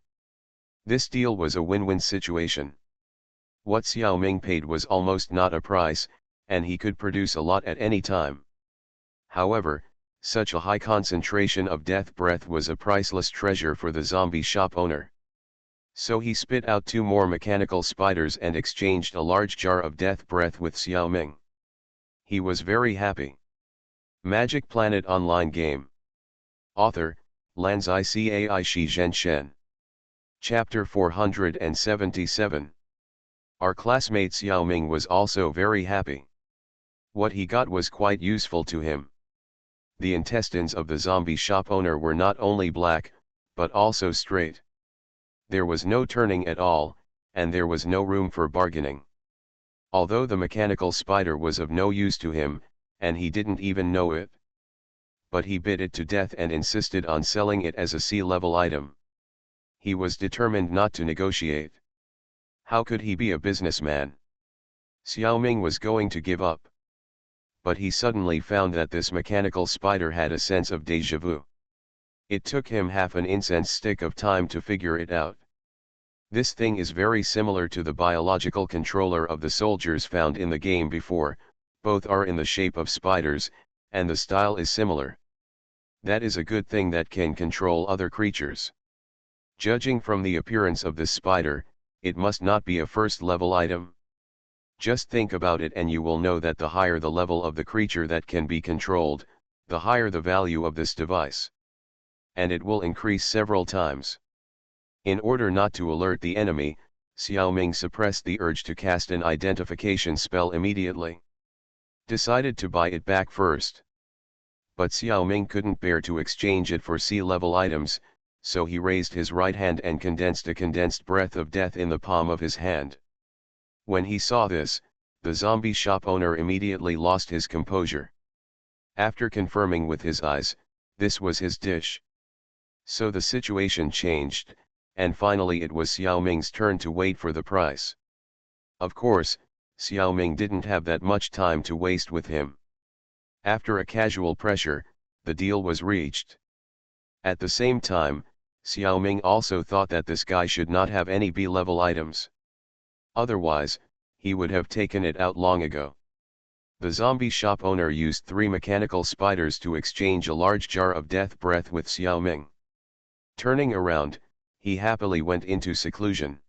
This deal was a win-win situation. What Xiaoming paid was almost not a price, and he could produce a lot at any time. However, such a high concentration of death breath was a priceless treasure for the zombie shop owner. So he spit out 2 more mechanical spiders and exchanged a large jar of death breath with Xiaoming. He was very happy. Magic Planet Online Game. Author, Lanzai Cai Shi Zhen Shen. Chapter 477. Our classmate Xiaoming was also very happy. What he got was quite useful to him. The intestines of the zombie shop owner were not only black, but also straight. There was no turning at all, and there was no room for bargaining. Although the mechanical spider was of no use to him, and he didn't even know it. But he bit it to death and insisted on selling it as a C-level item. He was determined not to negotiate. How could he be a businessman? Xiaoming was going to give up. But he suddenly found that this mechanical spider had a sense of déjà vu. It took him half an incense stick of time to figure it out. This thing is very similar to the biological controller of the soldiers found in the game before, both are in the shape of spiders, and the style is similar. That is a good thing that can control other creatures. Judging from the appearance of this spider, it must not be a first-level item. Just think about it and you will know that the higher the level of the creature that can be controlled, the higher the value of this device. And it will increase several times. In order not to alert the enemy, Xiaoming suppressed the urge to cast an identification spell immediately. Decided to buy it back first. But Xiaoming couldn't bear to exchange it for C-level items, so he raised his right hand and condensed a condensed breath of death in the palm of his hand. When he saw this, the zombie shop owner immediately lost his composure. After confirming with his eyes, this was his dish. So the situation changed, and finally it was Xiaoming's turn to wait for the price. Of course, Xiaoming didn't have that much time to waste with him. After a casual pressure, the deal was reached. At the same time, Xiaoming also thought that this guy should not have any B-level items. Otherwise, he would have taken it out long ago. The zombie shop owner used 3 mechanical spiders to exchange a large jar of death breath with Xiaoming. Turning around, he happily went into seclusion.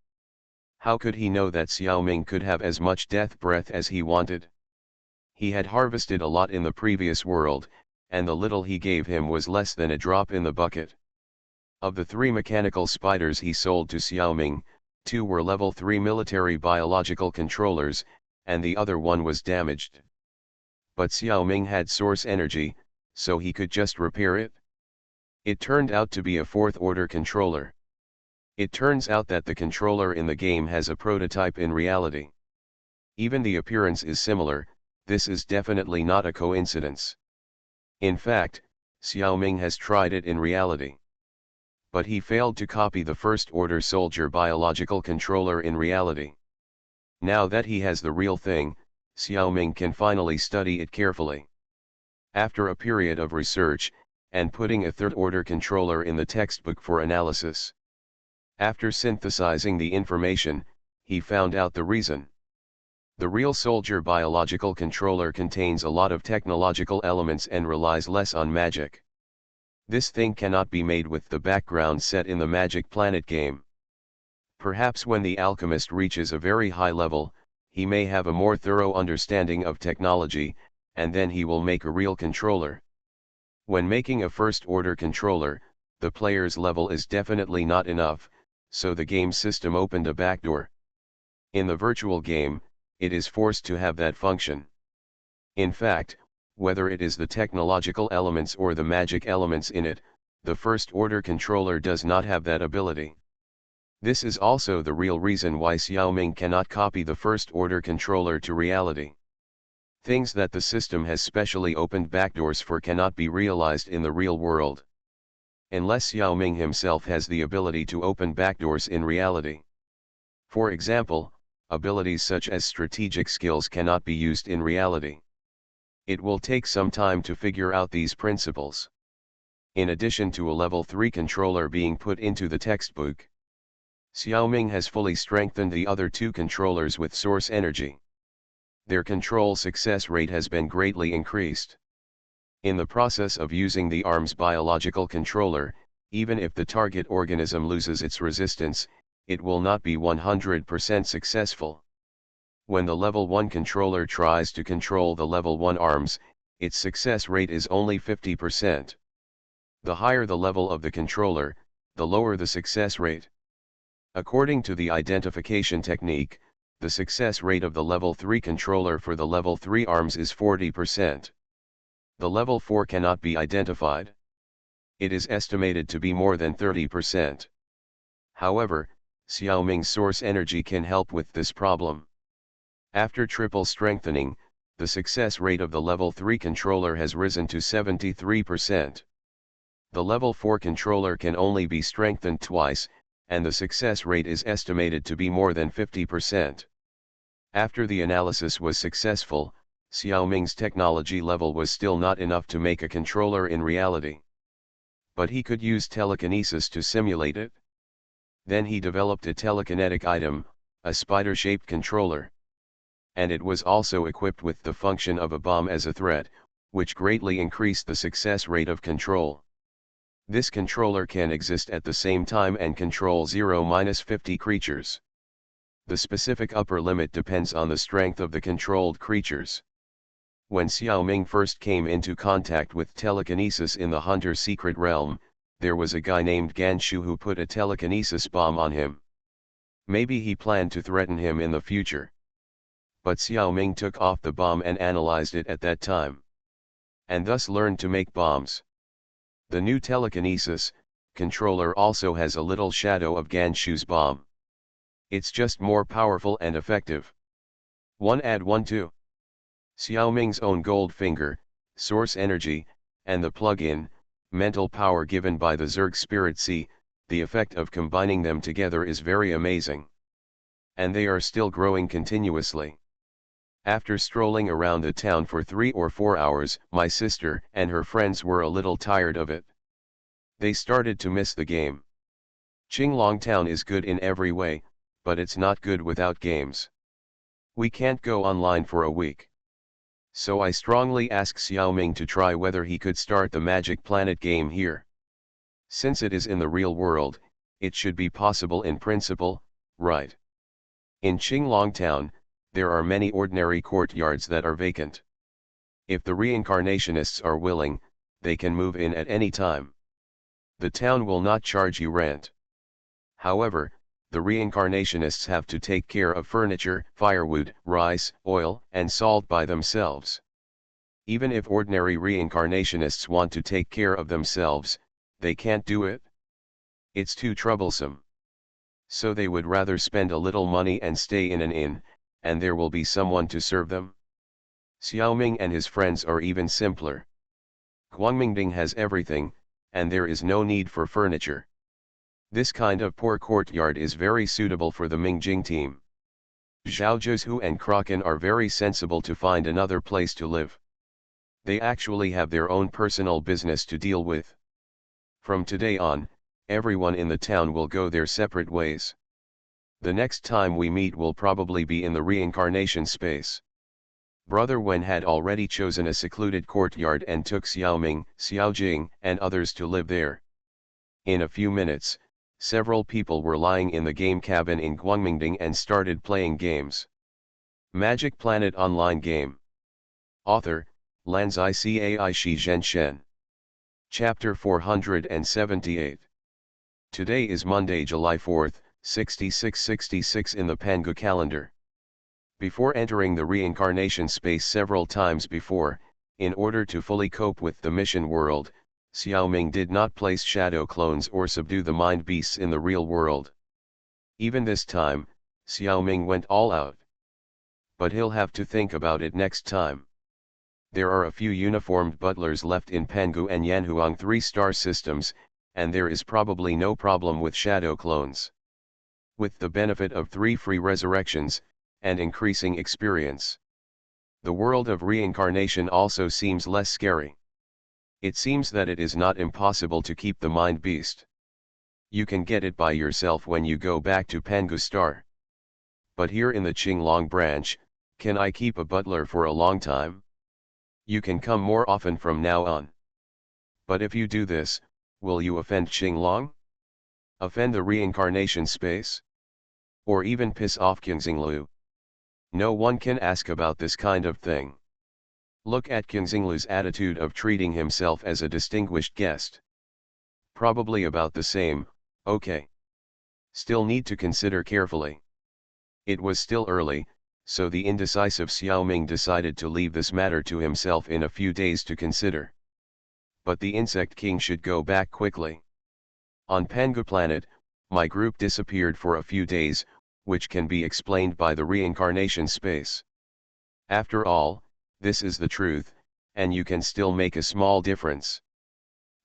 How could he know that Xiaoming could have as much death breath as he wanted? He had harvested a lot in the previous world, and the little he gave him was less than a drop in the bucket. Of the 3 mechanical spiders he sold to Xiaoming, 2 were level 3 military biological controllers, and the other one was damaged. But Xiaoming had source energy, so he could just repair it. It turned out to be a 4th-order controller. It turns out that the controller in the game has a prototype in reality. Even the appearance is similar, this is definitely not a coincidence. In fact, Xiaoming has tried it in reality. But he failed to copy the first-order soldier biological controller in reality. Now that he has the real thing, Xiaoming can finally study it carefully. After a period of research, and putting a third-order controller in the textbook for analysis. After synthesizing the information, he found out the reason. The real soldier biological controller contains a lot of technological elements and relies less on magic. This thing cannot be made with the background set in the Magic Planet game. Perhaps when the alchemist reaches a very high level, he may have a more thorough understanding of technology, and then he will make a real controller. When making a first-order controller, the player's level is definitely not enough, so the game system opened a backdoor. In the virtual game, it is forced to have that function. In fact, whether it is the technological elements or the magic elements in it, the first-order controller does not have that ability. This is also the real reason why Xiaoming cannot copy the first-order controller to reality. Things that the system has specially opened backdoors for cannot be realized in the real world. Unless Xiaoming himself has the ability to open backdoors in reality. For example, abilities such as strategic skills cannot be used in reality. It will take some time to figure out these principles. In addition to a level 3 controller being put into the textbook, Xiaoming has fully strengthened the other two controllers with source energy. Their control success rate has been greatly increased. In the process of using the ARM's biological controller, even if the target organism loses its resistance, it will not be 100% successful. When the level 1 controller tries to control the level 1 arms, its success rate is only 50%. The higher the level of the controller, the lower the success rate. According to the identification technique, the success rate of the level 3 controller for the level 3 arms is 40%. The level 4 cannot be identified. It is estimated to be more than 30%. However, Xiaoming's source energy can help with this problem. After triple strengthening, the success rate of the level 3 controller has risen to 73%. The level 4 controller can only be strengthened twice, and the success rate is estimated to be more than 50%. After the analysis was successful, Xiaoming's technology level was still not enough to make a controller in reality. But he could use telekinesis to simulate it. Then he developed a telekinetic item, a spider-shaped controller. And it was also equipped with the function of a bomb as a threat, which greatly increased the success rate of control. This controller can exist at the same time and control 0-50 creatures. The specific upper limit depends on the strength of the controlled creatures. When Xiaoming first came into contact with telekinesis in the Hunter's secret realm, there was a guy named Ganshu who put a telekinesis bomb on him. Maybe he planned to threaten him in the future. But Xiaoming took off the bomb and analyzed it at that time. And thus learned to make bombs. The new telekinesis controller also has a little shadow of Ganshu's bomb. It's just more powerful and effective. 1 add 1 2. Xiaoming's own gold finger, source energy, and the plug-in, mental power given by the Zerg Spirit Sea, the effect of combining them together is very amazing. And they are still growing continuously. After strolling around the town for 3 or 4 hours, my sister and her friends were a little tired of it. They started to miss the game. Qinglong Town is good in every way, but it's not good without games. We can't go online for a week. So I strongly asked Xiaoming to try whether he could start the Magic Planet game here. Since it is in the real world, it should be possible in principle, right? In Qinglong Town, there are many ordinary courtyards that are vacant. If the reincarnationists are willing, they can move in at any time. The town will not charge you rent. However, the reincarnationists have to take care of furniture, firewood, rice, oil, and salt by themselves. Even if ordinary reincarnationists want to take care of themselves, they can't do it. It's too troublesome. So they would rather spend a little money and stay in an inn, and there will be someone to serve them. Xiaoming and his friends are even simpler. Guangmingding has everything, and there is no need for furniture. This kind of poor courtyard is very suitable for the Mingjing team. Zhao Zhuzhu and Kraken are very sensible to find another place to live. They actually have their own personal business to deal with. From today on, everyone in the town will go their separate ways. The next time we meet will probably be in the reincarnation space. Brother Wen had already chosen a secluded courtyard and took Xiaoming, Xiaojing, and others to live there. In a few minutes, several people were lying in the game cabin in Guangmingding and started playing games. Magic Planet Online Game. Author, Lanzai Cai Shi Zhen Shen. Chapter 478. Today is Monday, July 4th, 6666 in the Pangu calendar. Before entering the reincarnation space several times before, in order to fully cope with the mission world, Xiaoming did not place shadow clones or subdue the mind beasts in the real world. Even this time, Xiaoming went all out. But he'll have to think about it next time. There are a few uniformed butlers left in Pangu and Yanhuang 3-star systems, and there is probably no problem with shadow clones. With the benefit of 3 free resurrections, and increasing experience, the world of reincarnation also seems less scary. It seems that it is not impossible to keep the mind beast. You can get it by yourself when you go back to Pangu Star. But here in the Qinglong branch, can I keep a butler for a long time? You can come more often from now on. But if you do this, will you offend Qinglong? Offend the reincarnation space? Or even piss off Qingxinglu? No one can ask about this kind of thing. Look at Qingxinglu's attitude of treating himself as a distinguished guest. Probably about the same, okay. Still need to consider carefully. It was still early, so the indecisive Xiaoming decided to leave this matter to himself in a few days to consider. But the Insect King should go back quickly. On Pangu planet, my group disappeared for a few days, which can be explained by the reincarnation space. After all, this is the truth, and you can still make a small difference.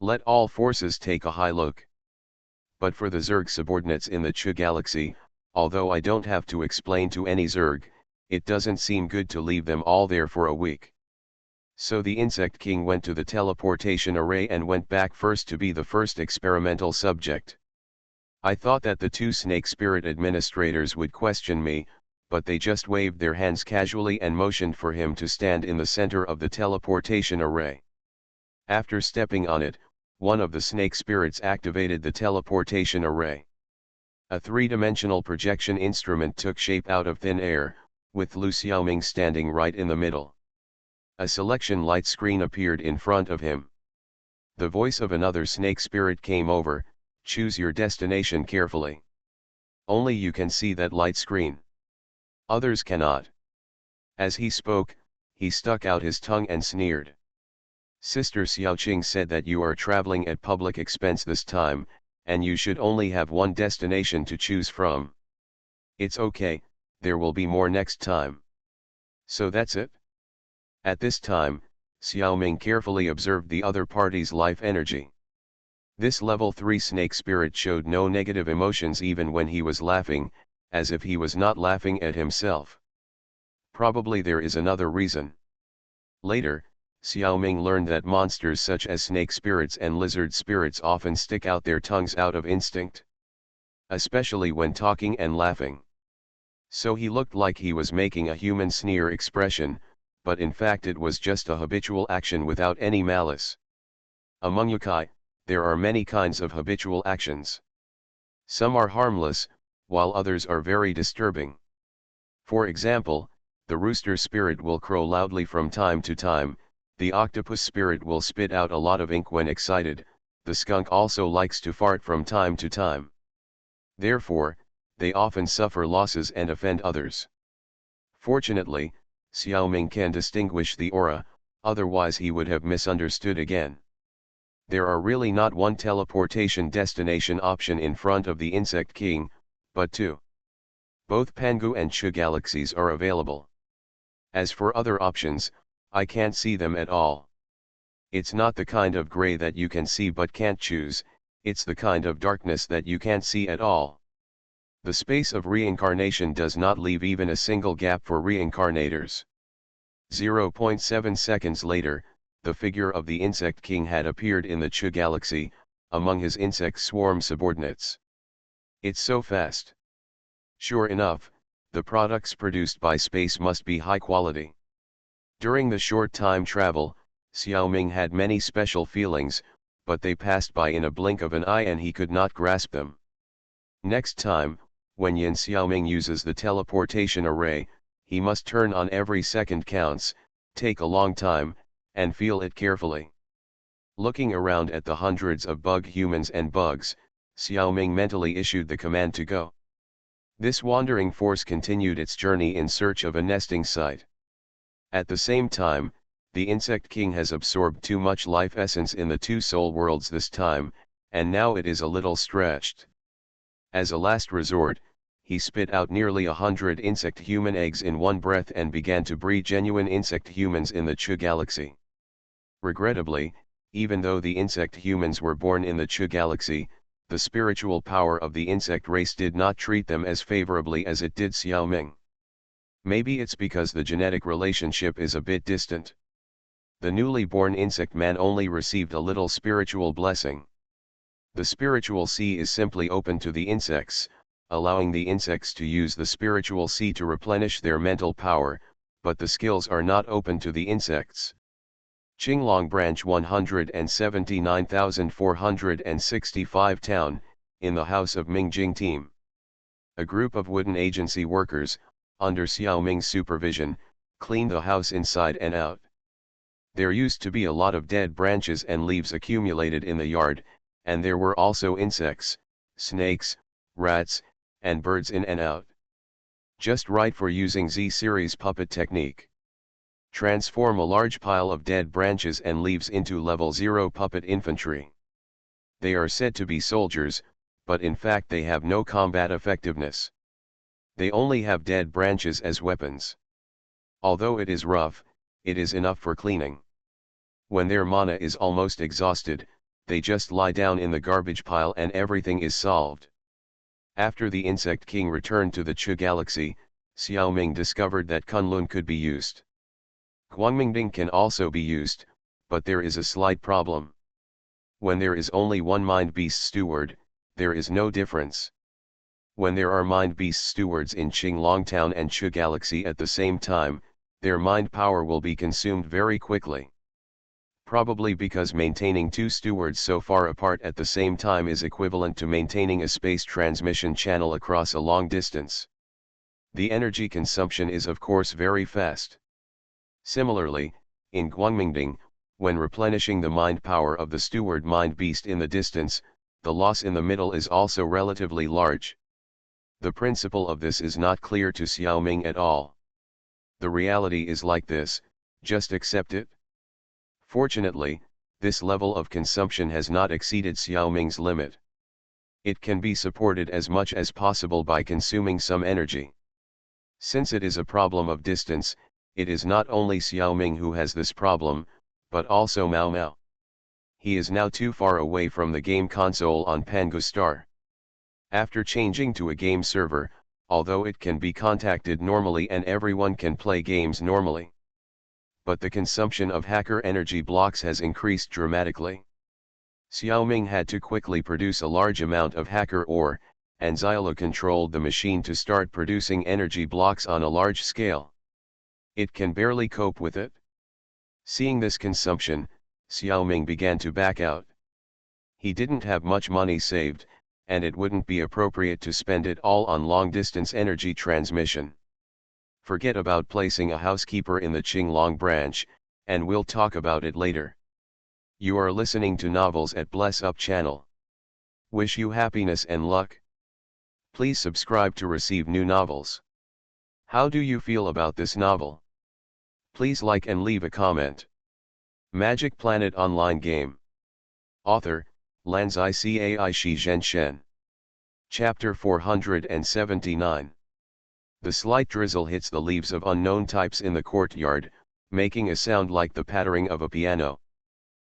Let all forces take a high look. But for the Zerg subordinates in the Chu galaxy, although I don't have to explain to any Zerg, it doesn't seem good to leave them all there for a week. So the Insect King went to the teleportation array and went back first to be the first experimental subject. I thought that the 2 snake spirit administrators would question me, but they just waved their hands casually and motioned for him to stand in the center of the teleportation array. After stepping on it, one of the snake spirits activated the teleportation array. A 3-dimensional projection instrument took shape out of thin air, with Lu Xiaoming standing right in the middle. A selection light screen appeared in front of him. The voice of another snake spirit came over, "Choose your destination carefully. Only you can see that light screen. Others cannot." As he spoke, he stuck out his tongue and sneered. Sister Xiaoqing said that you are traveling at public expense this time, and you should only have one destination to choose from. It's okay, there will be more next time. So that's it? At this time, Xiaoming carefully observed the other party's life energy. This level 3 snake spirit showed no negative emotions even when he was laughing, as if he was not laughing at himself. Probably there is another reason. Later, Xiaoming learned that monsters such as snake spirits and lizard spirits often stick out their tongues out of instinct. Especially when talking and laughing. So he looked like he was making a human sneer expression, but in fact it was just a habitual action without any malice. Among yokai, there are many kinds of habitual actions. Some are harmless, while others are very disturbing. For example, the rooster spirit will crow loudly from time to time, the octopus spirit will spit out a lot of ink when excited, the skunk also likes to fart from time to time. Therefore, they often suffer losses and offend others. Fortunately, Xiaoming can distinguish the aura, otherwise he would have misunderstood again. There are really not one teleportation destination option in front of the Insect King, but 2. Both Pangu and Chu galaxies are available. As for other options, I can't see them at all. It's not the kind of gray that you can see but can't choose, it's the kind of darkness that you can't see at all. The space of reincarnation does not leave even a single gap for reincarnators. 0.7 seconds later, the figure of the insect king had appeared in the Ch galaxy, among his insect swarm subordinates. It's so fast. Sure enough, the products produced by space must be high quality. During the short time travel, Xiaoming had many special feelings, but they passed by in a blink of an eye and he could not grasp them. Next time, when Yin Xiaoming uses the teleportation array, he must turn on every second counts, take a long time, and feel it carefully. Looking around at the hundreds of bug humans and bugs, Xiaoming mentally issued the command to go. This wandering force continued its journey in search of a nesting site. At the same time, the insect king has absorbed too much life essence in the two soul worlds this time, and now it is a little stretched. As a last resort, he spit out nearly 100 insect-human eggs in one breath and began to breed genuine insect-humans in the Ch galaxy. Regrettably, even though the insect-humans were born in the Ch galaxy, the spiritual power of the insect race did not treat them as favorably as it did Xiaoming. Maybe it's because the genetic relationship is a bit distant. The newly born insect man only received a little spiritual blessing. The spiritual sea is simply open to the insects, allowing the insects to use the spiritual sea to replenish their mental power, but the skills are not open to the insects. Qinglong Branch 179,465 Town, in the House of Mingjing Team. A group of wooden agency workers, under Xiaoming's supervision, cleaned the house inside and out. There used to be a lot of dead branches and leaves accumulated in the yard, and there were also insects, snakes, rats, and birds in and out. Just right for using Z-series puppet technique. Transform a large pile of dead branches and leaves into level 0 puppet infantry. They are said to be soldiers, but in fact they have no combat effectiveness. They only have dead branches as weapons. Although it is rough, it is enough for cleaning. When their mana is almost exhausted, they just lie down in the garbage pile and everything is solved. After the insect king returned to the Ch galaxy, Xiaoming discovered that Kunlun could be used. Guangmingding can also be used, but there is a slight problem. When there is only one mind beast steward, there is no difference. When there are mind beast stewards in Qinglong Town and Ch Galaxy at the same time, their mind power will be consumed very quickly. Probably because maintaining two stewards so far apart at the same time is equivalent to maintaining a space transmission channel across a long distance. The energy consumption is of course very fast. Similarly, in Guangmingding, when replenishing the mind power of the steward mind beast in the distance, the loss in the middle is also relatively large. The principle of this is not clear to Xiaoming at all. The reality is like this, just accept it. Fortunately, this level of consumption has not exceeded Xiaoming's limit. It can be supported as much as possible by consuming some energy. Since it is a problem of distance, it is not only Xiaoming who has this problem, but also Mao Mao. He is now too far away from the game console on Pangu Star. After changing to a game server, although it can be contacted normally and everyone can play games normally. But the consumption of hacker energy blocks has increased dramatically. Xiaoming had to quickly produce a large amount of hacker ore, and Xylo controlled the machine to start producing energy blocks on a large scale. It can barely cope with it. Seeing this consumption, Xiaoming began to back out. He didn't have much money saved, and it wouldn't be appropriate to spend it all on long-distance energy transmission. Forget about placing a housekeeper in the Qinglong branch, and we'll talk about it later. You are listening to Novels at Bless Up channel. Wish you happiness and luck. Please subscribe to receive new novels. How do you feel about this novel? Please like and leave a comment. Magic Planet Online Game. Author, Lanzai Cai Shi Zhen Shen. Chapter 479. The slight drizzle hits the leaves of unknown types in the courtyard, making a sound like the pattering of a piano.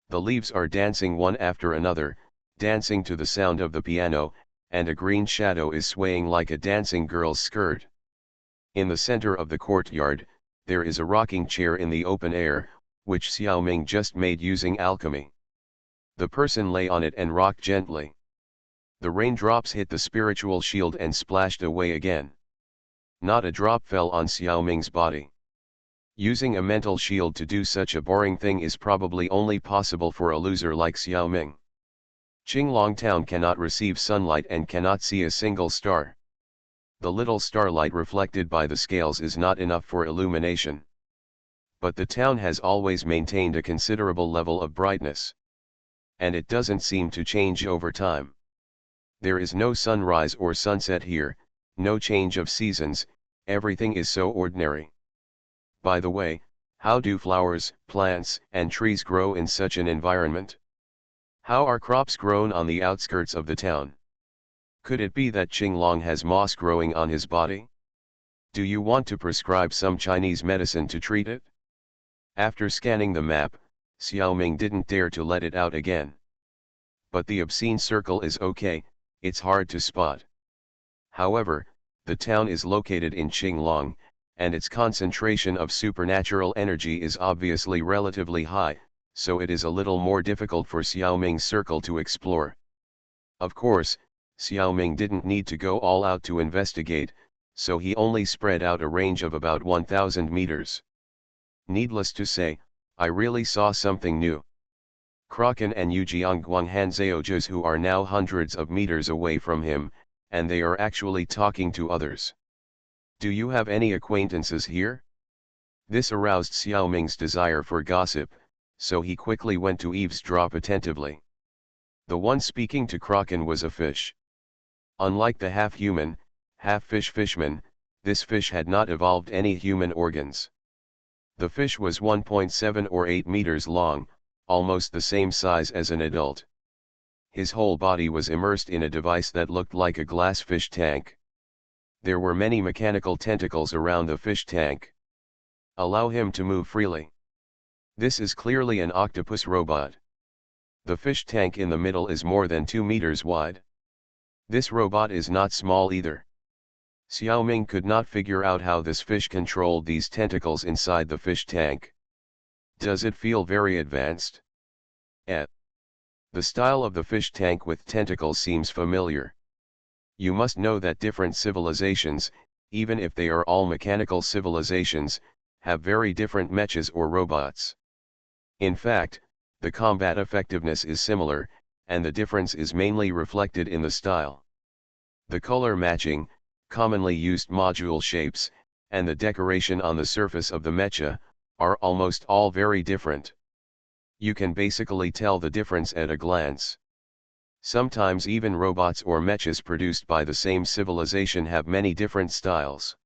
The leaves are dancing one after another, dancing to the sound of the piano, and a green shadow is swaying like a dancing girl's skirt. In the center of the courtyard, there is a rocking chair in the open air, which Xiaoming just made using alchemy. The person lay on it and rocked gently. The raindrops hit the spiritual shield and splashed away again. Not a drop fell on Xiaoming's body. Using a mental shield to do such a boring thing is probably only possible for a loser like Xiaoming. Qinglong town cannot receive sunlight and cannot see a single star. The little starlight reflected by the scales is not enough for illumination. But the town has always maintained a considerable level of brightness. And it doesn't seem to change over time. There is no sunrise or sunset here, no change of seasons, everything is so ordinary. By the way, how do flowers, plants, and trees grow in such an environment? How are crops grown on the outskirts of the town? Could it be that Qinglong has moss growing on his body? Do you want to prescribe some Chinese medicine to treat it? After scanning the map, Xiaoming didn't dare to let it out again. But the obscene circle is okay, it's hard to spot. However, the town is located in Qinglong, and its concentration of supernatural energy is obviously relatively high, so it is a little more difficult for Xiaoming's circle to explore. Of course, Xiaoming didn't need to go all out to investigate, so he only spread out a range of about 1,000 meters. Needless to say, I really saw something new. Kraken and Yujiangguang Hanzeojas who are now hundreds of meters away from him, and they are actually talking to others. Do you have any acquaintances here? This aroused Xiaoming's desire for gossip, so he quickly went to eavesdrop attentively. The one speaking to Kraken was a fish. Unlike the half-human, half-fish fishman, this fish had not evolved any human organs. The fish was 1.7 or 8 meters long, almost the same size as an adult. His whole body was immersed in a device that looked like a glass fish tank. There were many mechanical tentacles around the fish tank. Allow him to move freely. This is clearly an octopus robot. The fish tank in the middle is more than 2 meters wide. This robot is not small either. Xiaoming could not figure out how this fish controlled these tentacles inside the fish tank. Does it feel very advanced? The style of the fish tank with tentacles seems familiar. You must know that different civilizations, even if they are all mechanical civilizations, have very different mechas or robots. In fact, the combat effectiveness is similar, and the difference is mainly reflected in the style. The color matching, commonly used module shapes, and the decoration on the surface of the mecha, are almost all very different. You can basically tell the difference at a glance. Sometimes even robots or mechas produced by the same civilization have many different styles.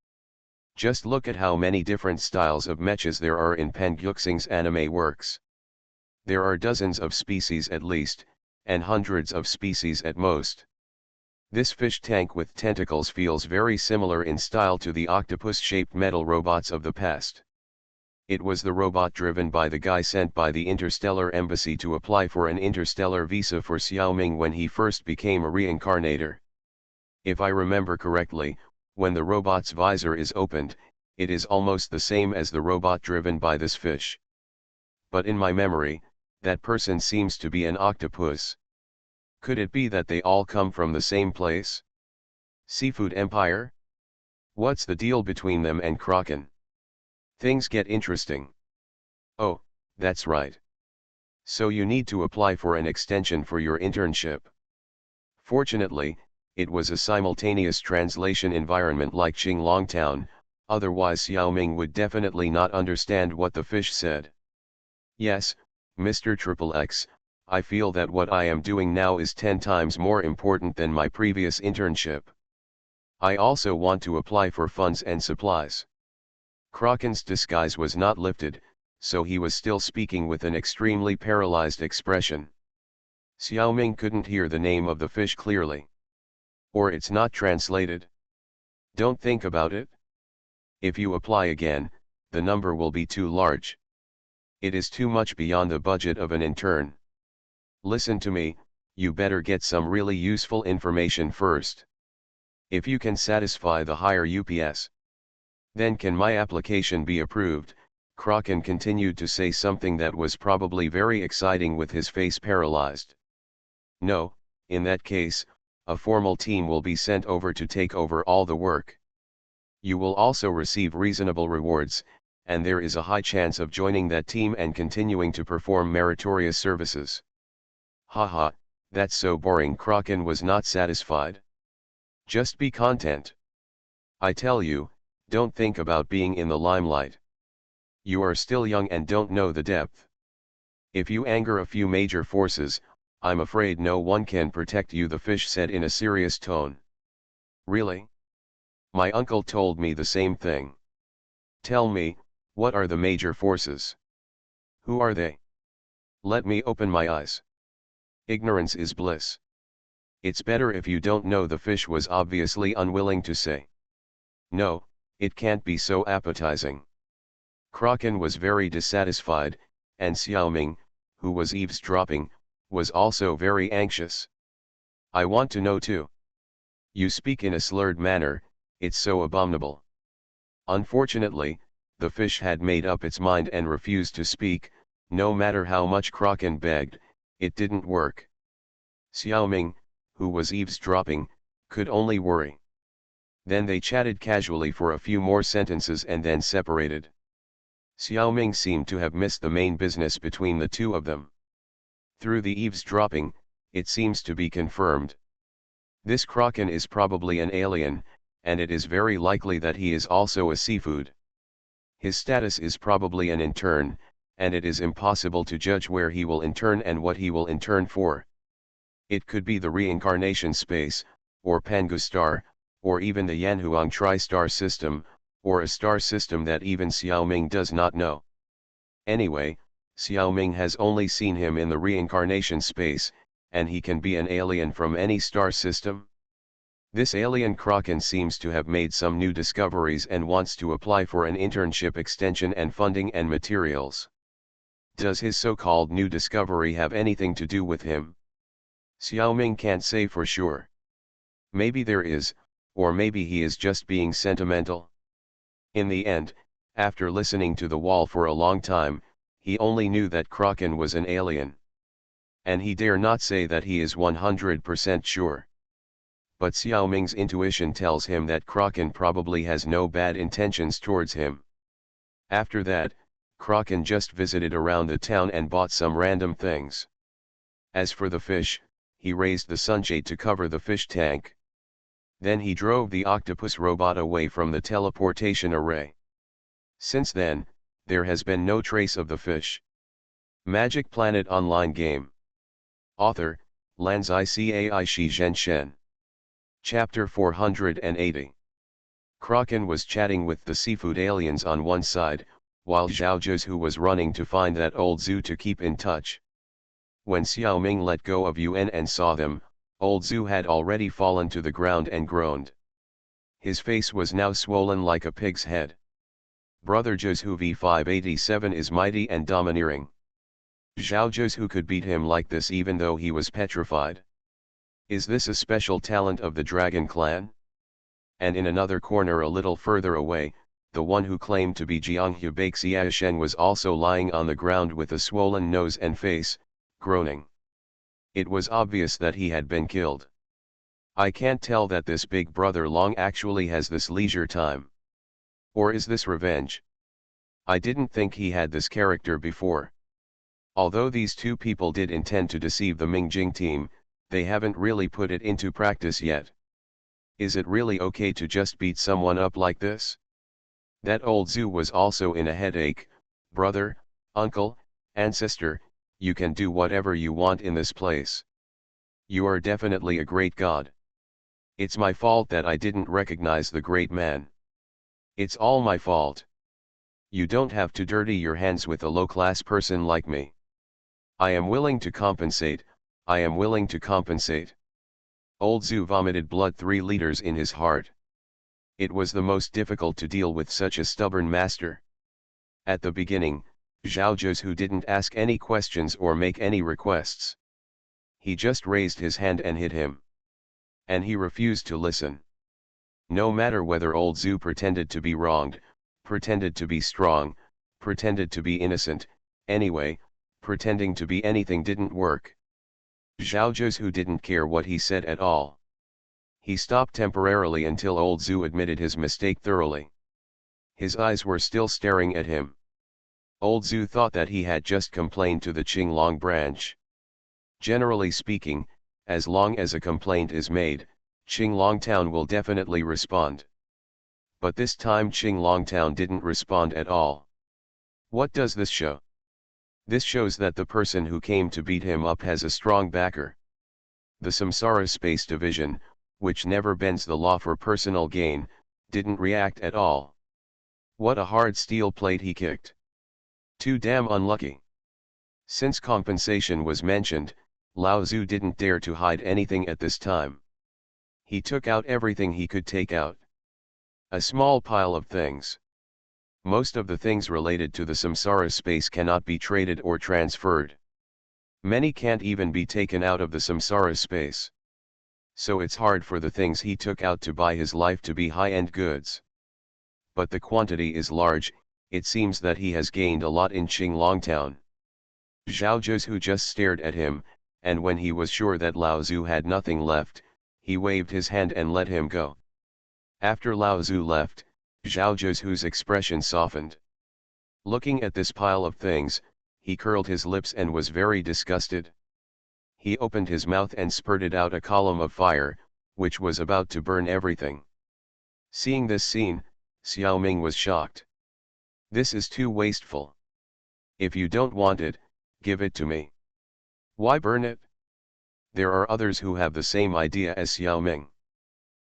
Just look at how many different styles of mechas there are in Pengyuxing's anime works. There are dozens of species at least, and hundreds of species at most. This fish tank with tentacles feels very similar in style to the octopus-shaped metal robots of the past. It was the robot driven by the guy sent by the Interstellar Embassy to apply for an interstellar visa for Xiaoming when he first became a reincarnator. If I remember correctly, when the robot's visor is opened, it is almost the same as the robot driven by this fish. But in my memory, that person seems to be an octopus. Could it be that they all come from the same place? Seafood Empire? What's the deal between them and Kraken? Things get interesting. Oh, that's right. So you need to apply for an extension for your internship. Fortunately, it was a simultaneous translation environment like Qinglong Town, otherwise Xiaoming would definitely not understand what the fish said. Yes, Mr. XXX, I feel that what I am doing now is 10 times more important than my previous internship. I also want to apply for funds and supplies. Kraken's disguise was not lifted, so he was still speaking with an extremely paralyzed expression. Xiaoming couldn't hear the name of the fish clearly. Or it's not translated. Don't think about it. If you apply again, the number will be too large. It is too much beyond the budget of an intern. Listen to me, you better get some really useful information first. If you can satisfy the higher UPS, then can my application be approved. Kraken continued to say something that was probably very exciting with his face paralyzed. No, in that case, a formal team will be sent over to take over all the work. You will also receive reasonable rewards, and there is a high chance of joining that team and continuing to perform meritorious services. Haha, that's so boring. Kraken was not satisfied. Just be content. I tell you, don't think about being in the limelight. You are still young and don't know the depth. If you anger a few major forces, I'm afraid no one can protect you, the fish said in a serious tone. Really? My uncle told me the same thing. Tell me, what are the major forces? Who are they? Let me open my eyes. Ignorance is bliss. It's better if you don't know, the fish was obviously unwilling to say. No, it can't be so appetizing. Kraken was very dissatisfied, and Xiaoming, who was eavesdropping, was also very anxious. I want to know too. You speak in a slurred manner, it's so abominable. Unfortunately, the fish had made up its mind and refused to speak. No matter how much Kraken begged, it didn't work. Xiaoming, who was eavesdropping, could only worry. Then they chatted casually for a few more sentences and then separated. Xiaoming seemed to have missed the main business between the two of them. Through the eavesdropping, it seems to be confirmed. This Kraken is probably an alien, and it is very likely that he is also a seafood. His status is probably an intern, and it is impossible to judge where he will intern and what he will intern for. It could be the reincarnation space, or Pangu star, or even the Yanhuang tri-star system, or a star system that even Xiaoming does not know. Anyway, Xiaoming has only seen him in the reincarnation space, and he can be an alien from any star system. This alien Kraken seems to have made some new discoveries and wants to apply for an internship extension and funding and materials. Does his so-called new discovery have anything to do with him? Xiaoming can't say for sure. Maybe there is, or maybe he is just being sentimental. In the end, after listening to the wall for a long time, he only knew that Kraken was an alien. And he dare not say that he is 100% sure. But Xiaoming's intuition tells him that Kraken probably has no bad intentions towards him. After that, Kraken just visited around the town and bought some random things. As for the fish, he raised the sunshade to cover the fish tank. Then he drove the octopus robot away from the teleportation array. Since then, there has been no trace of the fish. Magic Planet Online Game. Author, Lanzai Cai Shi Zhen Shen. Chapter 480. Kraken was chatting with the seafood aliens on one side, while Zhao Zhu was running to find that old Zhu to keep in touch. When Xiaoming let go of Yuan and saw them, old Zhu had already fallen to the ground and groaned. His face was now swollen like a pig's head. Brother Zhu V587 is mighty and domineering. Zhao Zhu could beat him like this even though he was petrified. Is this a special talent of the Dragon Clan? And in another corner a little further away, the one who claimed to be Jianghu Baixiaoshen was also lying on the ground with a swollen nose and face, groaning. It was obvious that he had been killed. I can't tell that this big brother Long actually has this leisure time. Or is this revenge? I didn't think he had this character before. Although these two people did intend to deceive the Mingjing team, they haven't really put it into practice yet. Is it really okay to just beat someone up like this? That old Zhu was also in a headache. Brother, uncle, ancestor, you can do whatever you want in this place. You are definitely a great god. It's my fault that I didn't recognize the great man. It's all my fault. You don't have to dirty your hands with a low-class person like me. I am willing to compensate, I am willing to compensate. Old Zhu vomited blood 3 liters in his heart. It was the most difficult to deal with such a stubborn master. At the beginning, Zhao Zhuzhu didn't ask any questions or make any requests. He just raised his hand and hit him. And he refused to listen. No matter whether old Zhu pretended to be wronged, pretended to be strong, pretended to be innocent, anyway, pretending to be anything didn't work. Zhao Zhuzhu didn't care what he said at all. He stopped temporarily until old Zhu admitted his mistake thoroughly. His eyes were still staring at him. Old Zhu thought that he had just complained to the Qinglong branch. Generally speaking, as long as a complaint is made, Qinglong Town will definitely respond. But this time Qinglong Town didn't respond at all. What does this show? This shows that the person who came to beat him up has a strong backer. The Samsara Space Division, which never bends the law for personal gain, didn't react at all. What a hard steel plate he kicked. Too damn unlucky. Since compensation was mentioned, Lao Zhu didn't dare to hide anything at this time. He took out everything he could take out. A small pile of things. Most of the things related to the samsara space cannot be traded or transferred. Many can't even be taken out of the samsara space. So it's hard for the things he took out to buy his life to be high-end goods. But the quantity is large. It seems that he has gained a lot in Qinglong Town. Zhao Zhuzhu just stared at him, and when he was sure that Lao Zhu had nothing left, he waved his hand and let him go. After Lao Zhu left, Zhao Zhuzhu's expression softened. Looking at this pile of things, he curled his lips and was very disgusted. He opened his mouth and spurted out a column of fire, which was about to burn everything. Seeing this scene, Xiao Ming was shocked. This is too wasteful. If you don't want it, give it to me. Why burn it? There are others who have the same idea as Xiao Ming.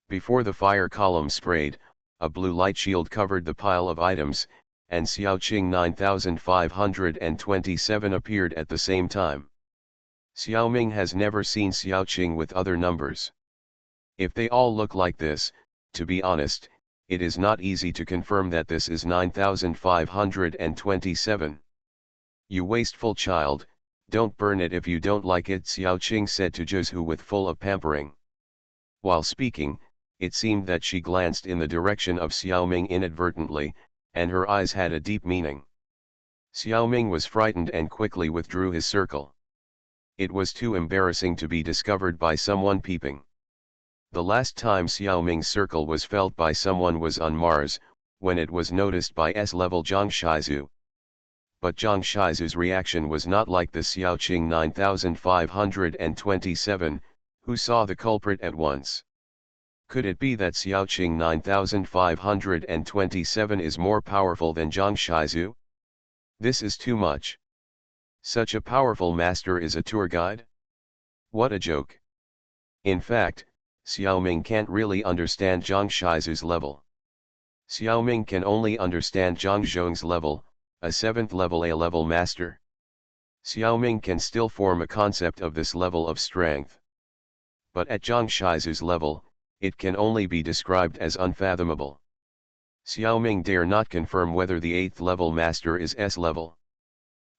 Before the fire column sprayed, a blue light shield covered the pile of items, and Xiao Qing 9527 appeared at the same time. Xiao Ming has never seen Xiao Qing with other numbers. If they all look like this, to be honest, it is not easy to confirm that this is 9527. You wasteful child, don't burn it if you don't like it, Xiao Qing said to Zhuzhu with full of pampering. While speaking, it seemed that she glanced in the direction of Xiao Ming inadvertently, and her eyes had a deep meaning. Xiao Ming was frightened and quickly withdrew his circle. It was too embarrassing to be discovered by someone peeping. The last time Xiao Ming's circle was felt by someone was on Mars, when it was noticed by S-level Zhang Shizu. But Zhang Shizu's reaction was not like the Xiao Qing 9527, who saw the culprit at once. Could it be that Xiao Qing 9527 is more powerful than Zhang Shizu? This is too much. Such a powerful master is a tour guide? What a joke. In fact, Xiao Ming can't really understand Zhang Shizu's level. Xiao Ming can only understand Zhang Zhong's level, a 7th level A-level master. Xiao Ming can still form a concept of this level of strength. But at Zhang Shizu's level, it can only be described as unfathomable. Xiao Ming dare not confirm whether the 8th level master is S-level.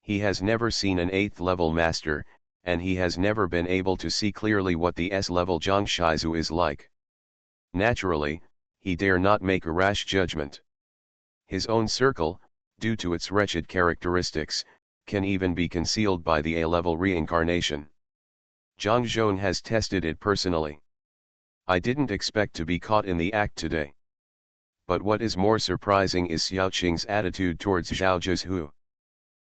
He has never seen an 8th level master, and he has never been able to see clearly what the S-level Zhang Shizu is like. Naturally, he dare not make a rash judgment. His own circle, due to its wretched characteristics, can even be concealed by the A-level reincarnation. Zhang Zhong has tested it personally. I didn't expect to be caught in the act today. But what is more surprising is Xiao Qing's attitude towards Zhao Zhuzhu.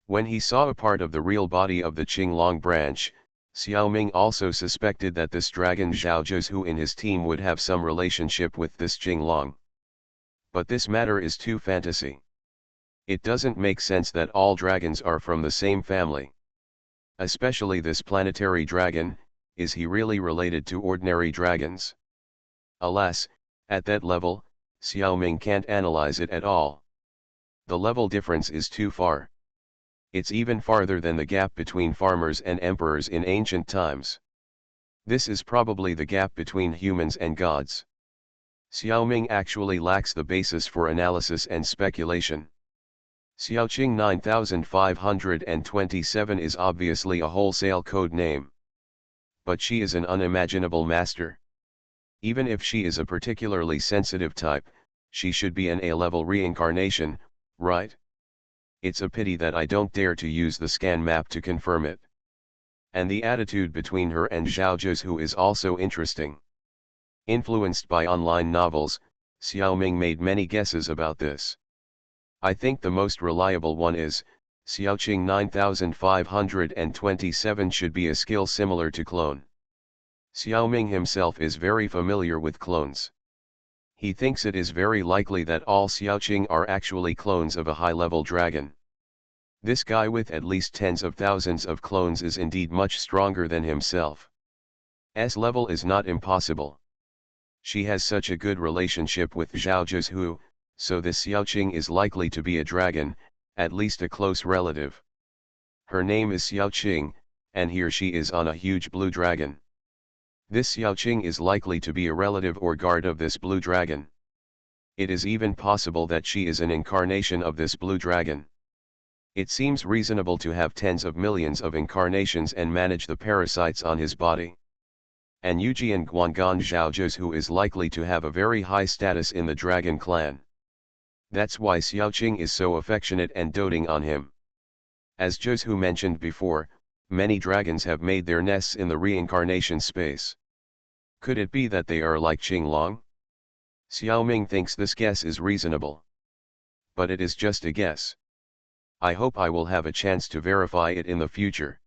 When he saw a part of the real body of the Qinglong branch, Xiao Ming also suspected that this dragon Zhao Zhuzhu in his team would have some relationship with this Qinglong. But this matter is too fantasy. It doesn't make sense that all dragons are from the same family. Especially this planetary dragon, is he really related to ordinary dragons? Alas, at that level, Xiao Ming can't analyze it at all. The level difference is too far. It's even farther than the gap between farmers and emperors in ancient times. This is probably the gap between humans and gods. Xiao Ming actually lacks the basis for analysis and speculation. Xiaoqing 9527 is obviously a wholesale code name. But she is an unimaginable master. Even if she is a particularly sensitive type, she should be an A-level reincarnation, right? It's a pity that I don't dare to use the scan map to confirm it. And the attitude between her and Zhao Zhuzhu is also interesting. Influenced by online novels, Xiaoming made many guesses about this. I think the most reliable one is, Xiaoqing 9527 should be a skill similar to clone. Xiaoming himself is very familiar with clones. He thinks it is very likely that all Xiaoqing are actually clones of a high-level dragon. This guy with at least tens of thousands of clones is indeed much stronger than himself. S-level is not impossible. She has such a good relationship with Zhao Zhuzhu, so this Xiaoqing is likely to be a dragon, at least a close relative. Her name is Xiaoqing, and here she is on a huge blue dragon. This Xiaoqing is likely to be a relative or guard of this blue dragon. It is even possible that she is an incarnation of this blue dragon. It seems reasonable to have tens of millions of incarnations and manage the parasites on his body. And Yujian Guangan Zhao Zhuzhu is likely to have a very high status in the dragon clan. That's why Xiaoqing is so affectionate and doting on him. As Zhuzhu mentioned before, many dragons have made their nests in the reincarnation space. Could it be that they are like Qinglong? Xiaoming thinks this guess is reasonable. But it is just a guess. I hope I will have a chance to verify it in the future.